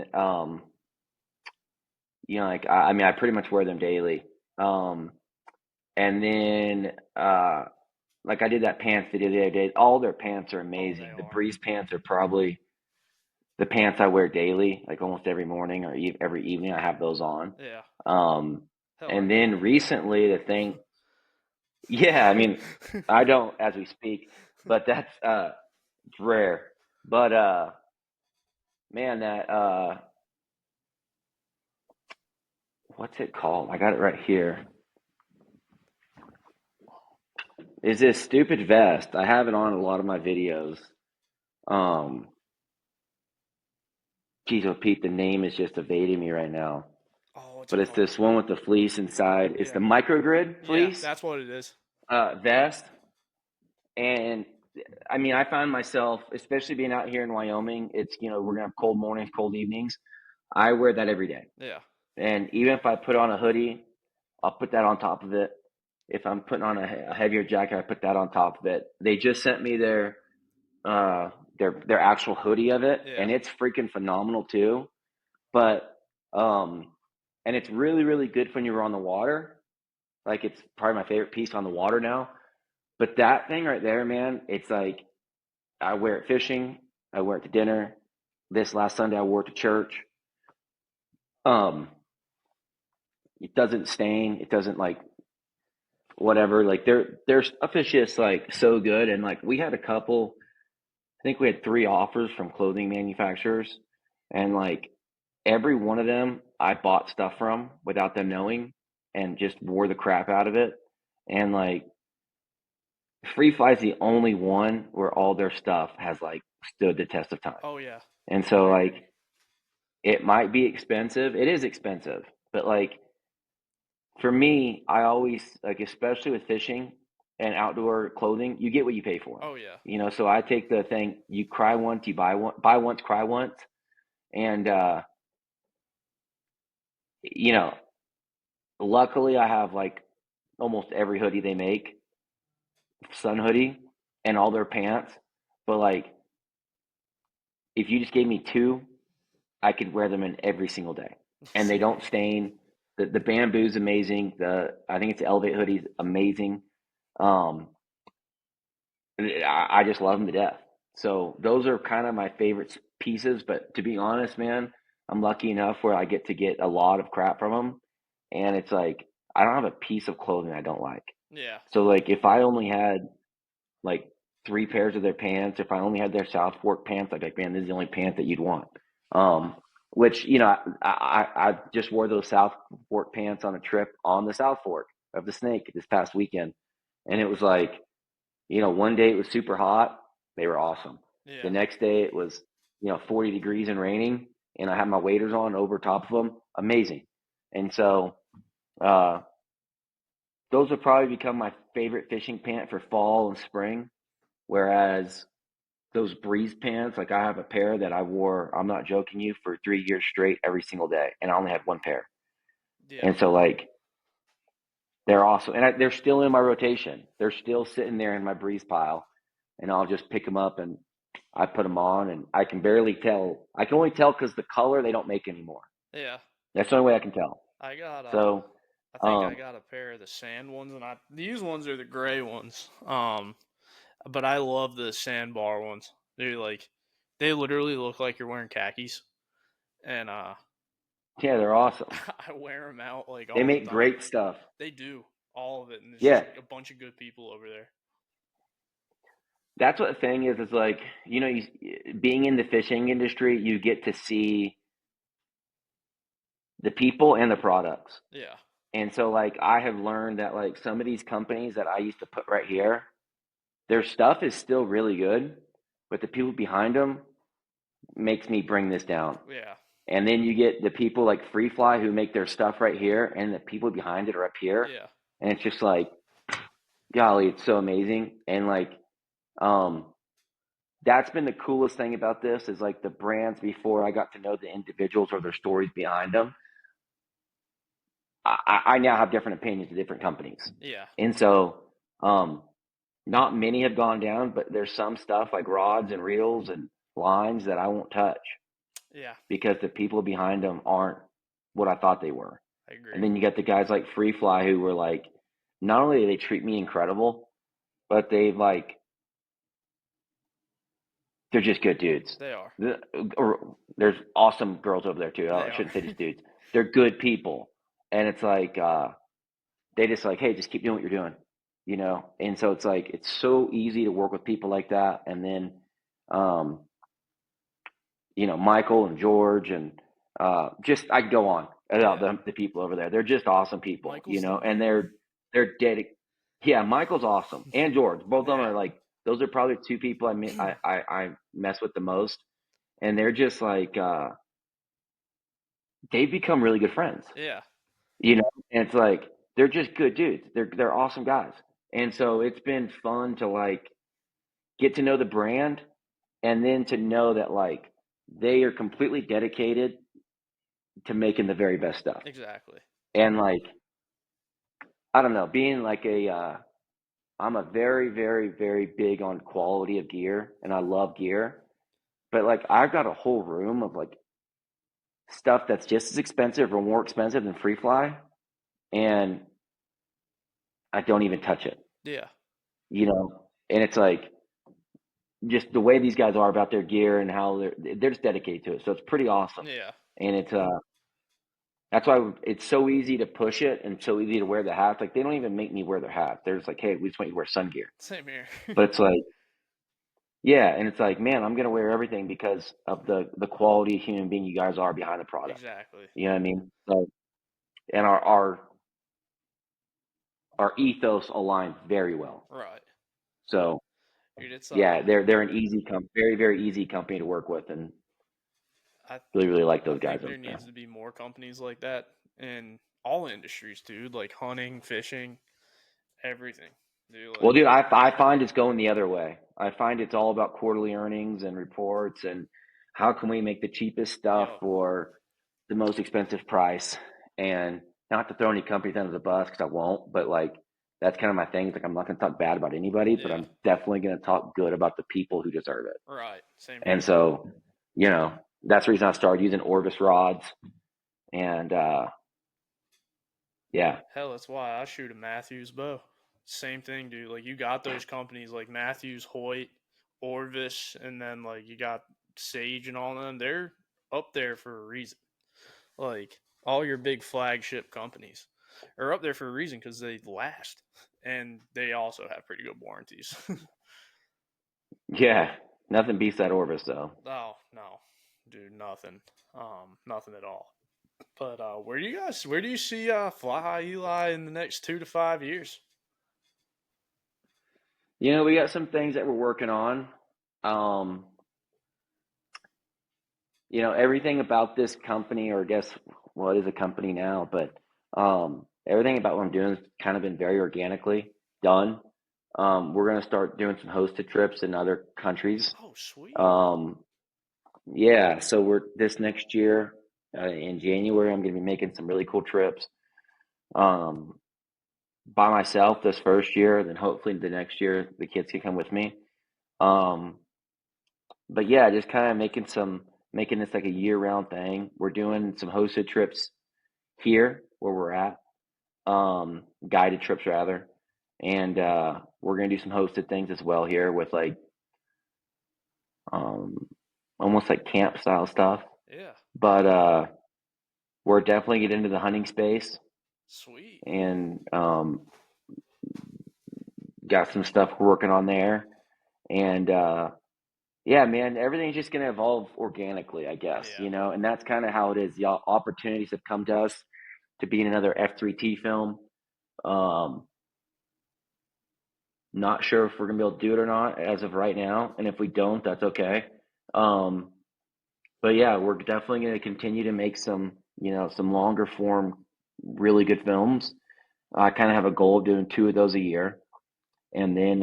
like I mean, I pretty much wear them daily. Um, and then like I did that pants video the other day. All their pants are Oh, they amazing. The are. Breeze pants are probably the pants I wear daily, like almost every morning or every evening. I have those on. Yeah. Um, Hell, I and got then one of those. recently, the thing, yeah, I mean, I don't as we speak, but that's it's rare. But man, that what's it called? I got it right here. Is this stupid vest? I have it on a lot of my videos. Um, geez, oh Pete, the name is just evading me right now. Oh, what's But it it's called? this one with the fleece inside. It's Yeah. the microgrid Yeah, fleece that's what it is. vest. And I mean, I find myself, especially being out here in Wyoming, it's, we're going to have cold mornings, cold evenings. I wear that every day. Yeah. And even if I put on a hoodie, I'll put that on top of it. If I'm putting on a heavier jacket, I put that on top of it. They just sent me uh, their actual hoodie of it, Yeah. and it's freaking phenomenal too. But and it's really really good when you're on the water. Like it's probably my favorite piece on the water now. But that thing right there, man, it's like I wear it fishing. I wear it to dinner. This last Sunday, I wore it to church. Um, it doesn't stain. It doesn't like whatever. Like their stuff is just like so good. And like we had a couple. I think we had three offers from clothing manufacturers, and like every one of them, I bought stuff from without them knowing, and just wore the crap out of it. And like Free Fly's the only one where all their stuff has like stood the test of time. Oh yeah. And I so agree. like it might be expensive. It is expensive, but like for me, I always like, especially with fishing and outdoor clothing, you get what you pay for. Oh yeah. So I take the thing, you cry once, you buy once, cry once. And, you know, luckily I have like almost every hoodie they make, sun hoodie and all their pants. But like, if you just gave me two, I could wear them in every single day and they don't stain. The bamboo's amazing. I think it's the Elevate hoodie's amazing. Um, I just love them to death. So those are kind of my favorite pieces. But to be honest, man, I'm lucky enough where I get to get a lot of crap from them, and it's like I don't have a piece of clothing I don't like. Yeah. So like if I only had like three pairs of their pants, if I only had their South Fork pants, I'd be like, man, this is the only pant that you'd want. Which I just wore those South Fork pants on a trip on the South Fork of the Snake this past weekend, and it was like one day it was super hot. They were awesome. The Yeah. next day it was, 40 degrees and raining, and I had my waders on over top of them. Amazing. And so, uh, those would probably become my favorite fishing pant for fall and spring. Whereas those breeze pants, like I have a pair that I wore, I'm not joking you, for 3 years straight every single day. And I only had one pair. Yeah. And so like, they're awesome. And they're still in my rotation. They're still sitting there in my breeze pile, and I'll just pick them up and I put them on, and I can barely tell. I can only tell because the color they don't make anymore. Yeah. That's the only way I can tell. I got So, I think I um, got a pair of the sand ones, and these ones are the gray ones. But I love the sandbar ones. They literally look like you're wearing khakis, and yeah, they're awesome. I wear them out like They all the make time. great stuff. They do all of it, and it's just Yeah, a bunch of good people over there. that's what the thing is like, being in the fishing industry, you get to see the people and the products. Yeah. And so like I have learned that like some of these companies that I used to put right here, their stuff is still really good, but the people behind them makes me bring this down. Yeah. And then you get the people like Free Fly who make their stuff right here, and the people behind it are up here. Yeah. And it's just like, golly, it's so amazing. And like, um, that's been the coolest thing about this is like the brands before I got to know the individuals or their stories behind them. I now have different opinions of different companies. Yeah. And so, not many have gone down, but there's some stuff like rods and reels and lines that I won't touch Yeah. because the people behind them aren't what I thought they were. I agree. And then you got the guys like Free Fly who were like, not only do they treat me incredible, but they like, they're just good dudes. They are. Or there's awesome girls over there too. I They shouldn't say are. these dudes. They're good people. And it's like, they just like, hey, just keep doing what you're doing, And so it's like, it's so easy to work with people like that. And then, Michael and George and just I could go on about Yeah. the people over there. They're just awesome people, Michael's the and man. they're dedicated. Yeah, Michael's awesome, and George. Both of them Yeah. are like those are probably two people I mess with the most, and they're just like they've become really good friends, Yeah. And it's like they're just good dudes. They're awesome guys, and so it's been fun to like get to know the brand, and then to know that like they are completely dedicated to making the very best stuff. Exactly. And like, I don't know, being like I'm a very, very, very big on quality of gear and I love gear, but like I've got a whole room of like stuff that's just as expensive or more expensive than Free Fly, and I don't even touch it, Yeah. and it's like just the way these guys are about their gear and how they're just dedicated to it. So it's pretty awesome. Yeah. And it's that's why it's so easy to push it and so easy to wear the hats. Like they don't even make me wear their hats. They're just like, hey, we just want you to wear sun gear. Same here. But it's like, yeah, and it's like, man, I'm gonna wear everything because of the quality of human being you guys are behind the product. Exactly. You know what I mean? So, and our ethos aligns very well. Right. So Dude, it's yeah, they're an very, very easy company to work with, and I really like I those guys think over there there. needs to be more companies like that in all industries, dude. Like hunting, fishing, everything. Dude, Well, like dude, I find it's going the other way. I find it's all about quarterly earnings and reports and how can we make the cheapest stuff yo, for the most expensive price. And not to throw any companies under the bus because I won't, but like that's kind of my thing. It's like I'm not going to talk bad about anybody, but yeah, I'm definitely going to talk good about the people who deserve it. right. Same And here. so, that's the reason I started using Orvis rods. And yeah, Hell, that's why I shoot a Matthews bow. Same thing, dude. Like you got those companies like Matthews, Hoyt, Orvis, and then like you got Sage and all of them. They're up there for a reason. Like all your big flagship companies are up there for a reason because they last, and they also have pretty good warranties. yeah, nothing beats that Orvis though. Oh no, dude, nothing, nothing at all. But where do you see Fly High Eli in the next 2 to 5 years? We got some things that we're working on. Um, everything about this company, or I guess, well, it is a company now, but everything about what I'm doing has kind of been very organically done. We're going to start doing some hosted trips in other countries. Oh, sweet. Um, yeah, so we're this next year in January, I'm going to be making some really cool trips um, by myself this first year, then hopefully the next year the kids can come with me. Um, but yeah, just kind of making this like a year round thing. We're doing some hosted trips here where we're at, guided trips rather, and we're gonna do some hosted things as well here with like um, almost like camp style stuff. Yeah, But we're definitely get into the hunting space sweet. and got some stuff we're working on there. And yeah, man, everything's just going to evolve organically, I guess, Yeah. you know, and that's kind of how it is. The opportunities have come to us to be in another F3T film. Not sure if we're going to be able to do it or not as of right now. And if we don't, that's okay. Um, but yeah, we're definitely going to continue to make some, you know, some longer form, really good films. I kind of have a goal of doing 2 of those a year, and then,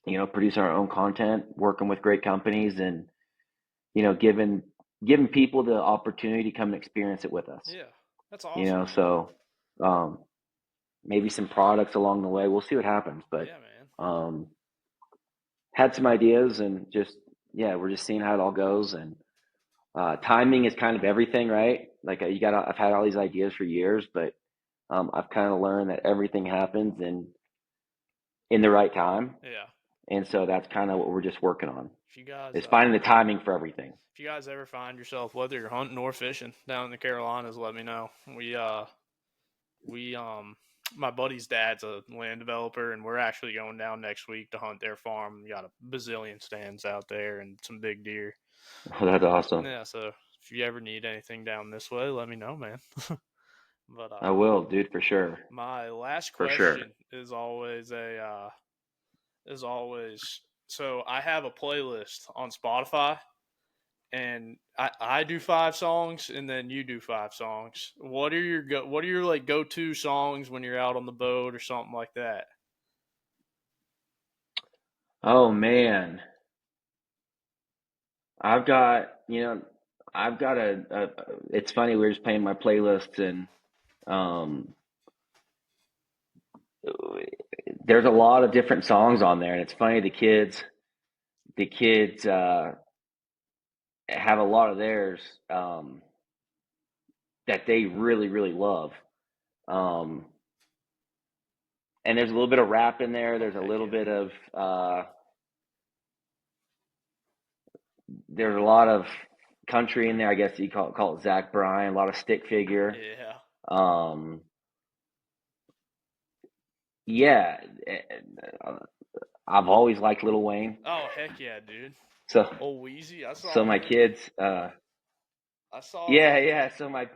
you know, producing our own content, working with great companies, and, you know, giving people the opportunity to come and experience it with us, Yeah. That's you awesome, know, man. so, um, maybe some products along the way. We'll see what happens, but, Yeah, man. um, had some ideas and just, yeah, we're just seeing how it all goes. And, timing is kind of everything, right? Like I've had all these ideas for years, but, I've kind of learned that everything happens in the right time. Yeah. And so that's kind of what we're just working on, If you guys is finding the timing for everything. if you guys ever find yourself, whether you're hunting or fishing down in the Carolinas, let me know. We my buddy's dad's a land developer, and we're actually going down next week to hunt their farm. We got a bazillion stands out there and some big deer. That's awesome. Yeah, so if you ever need anything down this way, let me know, man. But I will, dude, for sure. my last For sure. question is always is always so I have a playlist on Spotify, and I do 5 songs and then you do 5 songs. What are your like go to songs when you're out on the boat or something like that? Oh man. I've got, you know, I've got it's funny, we were just playing my playlist, and um there's a lot of different songs on there, and it's funny, the kids have a lot of theirs um that they really, really love. Um and there's a little bit of rap in there. Oh There's a heck little yeah. bit of there's a lot of country in there. I guess you call it Zach Bryan. A lot of stick figure. Yeah. Um, yeah, I've always liked Lil Wayne. Oh heck yeah, dude. So Oh Wheezy, so my kids, I saw yeah, yeah. So my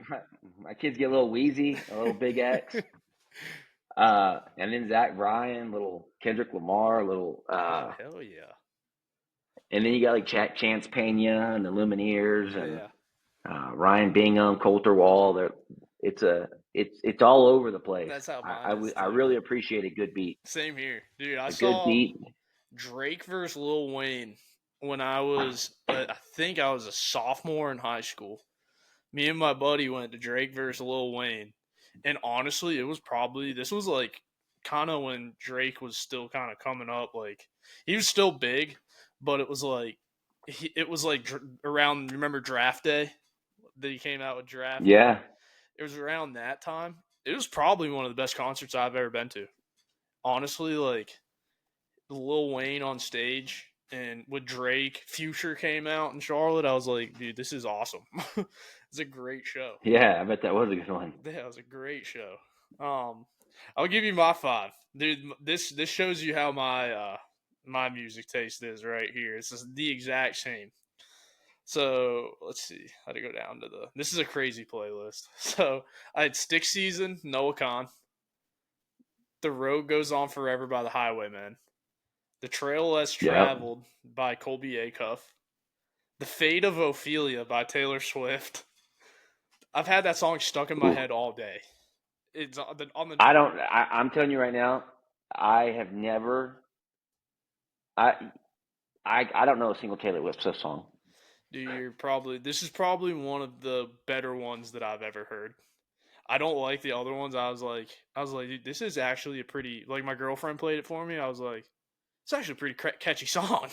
kids get a little Wheezy, a little Big X, and then Zach Bryan, little Kendrick Lamar, little Oh hell yeah. and then you got like Chance Pena and the Lumineers and Yeah. Ryan Bingham, Coulter Wall. It's all over the place. That's how I, mine I, is I too. really appreciate a good beat. Same here. Dude, I A good saw beat. Drake versus Lil Wayne when I was I think I was a sophomore in high school. Me and my buddy went to Drake versus Lil Wayne, and honestly, this was like kind of when Drake was still kind of coming up. Like he was still big, but it was like around. Remember Draft Day that he came out with Draft Day? Yeah, It was around that time. It was probably one of the best concerts I've ever been to. Honestly, like Lil Wayne on stage and with Drake, Future came out in Charlotte. I was like, dude, this is awesome. It's a great show. yeah. I bet that was a good one. Yeah, it was a great show. I'll give you my 5, dude. This shows you how my music taste is right here. It's just the exact same. So let's see how to go down to the. This is a crazy playlist. So I had Stick Season, Noah Khan. The Road Goes On Forever by the Highwaymen. The Trail Less Yep. Traveled by Colby Acuff. The Fate of Ophelia by Taylor Swift. I've had that song stuck in my Ooh. head all day. It's on the I don't. I'm telling you right now. I have never. I I don't know a single Taylor Swift song. dude, this is probably one of the better ones that I've ever heard. I don't like the other ones. I was like, dude, this is actually a pretty like my girlfriend played it for me. I was like, it's actually a pretty catchy song.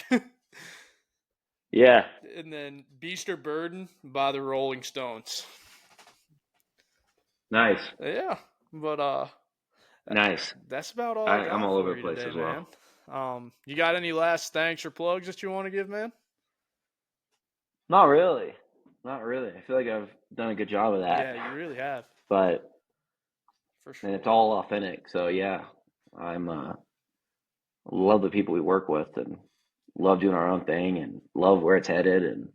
Yeah. And then Beast or Burden by the Rolling Stones. Nice. Yeah, but Nice. that's about all I I'm got all over for the you place today, as man. well. You got any last thanks or plugs that you want to give, man? Not really. Not really. I feel like I've done a good job of that, Yeah, you really have, but for and it's sure. all authentic. So yeah, I'm love the people we work with, and love doing our own thing, and love where it's headed. And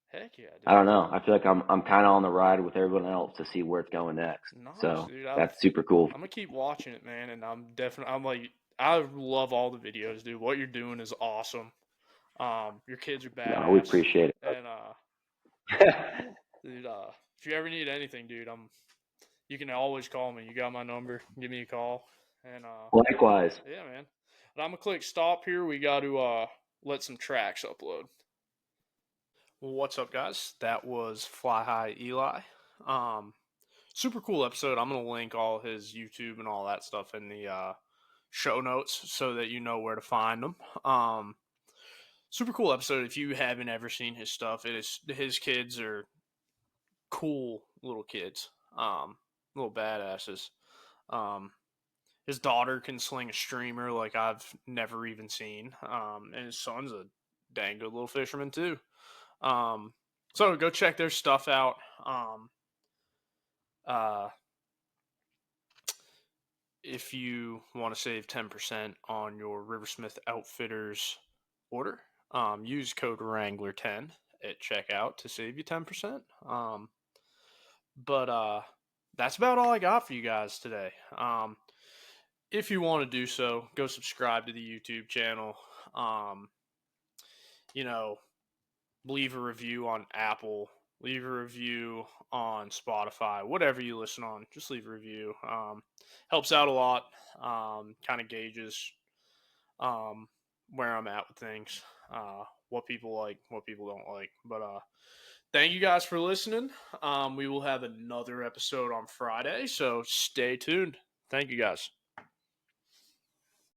Heck yeah, I don't dude. know. I feel like I'm kind of on the ride with everyone else to see where it's going next. Nice, So dude. that's super cool. I'm gonna keep watching it, man, and I'm like, I love all the videos, dude. What you're doing is awesome. Your kids are No, we badass, appreciate and it. dude, if you ever need anything, dude, you can always call me. You got my number. Give me a call, and Likewise. yeah, man. But I'm gonna click stop here. We got to let some tracks upload. Well, what's up, guys? That was Fly High Eli. Um, Super cool episode. I'm gonna link all his YouTube and all that stuff in the show notes so that you know where to find them. Super cool episode. If you haven't ever seen his stuff, his kids are cool little kids, little badasses. Um, his daughter can sling a streamer like I've never even seen, and his son's a dang good little fisherman too. So go check their stuff out. Uh, if you want to save 10% on your Riversmith Outfitters order, use code Wrangler10 at checkout to save you 10%. But that's about all I got for you guys today. If you want to do so, go subscribe to the YouTube channel. Um, you know, leave a review on Apple, leave a review on Spotify, whatever you listen on, just leave a review. Helps out a lot. Kind of gauges um, where I'm at with things, what people like, what people don't like. But thank you guys for listening. We will have another episode on Friday, so stay tuned. Thank you guys.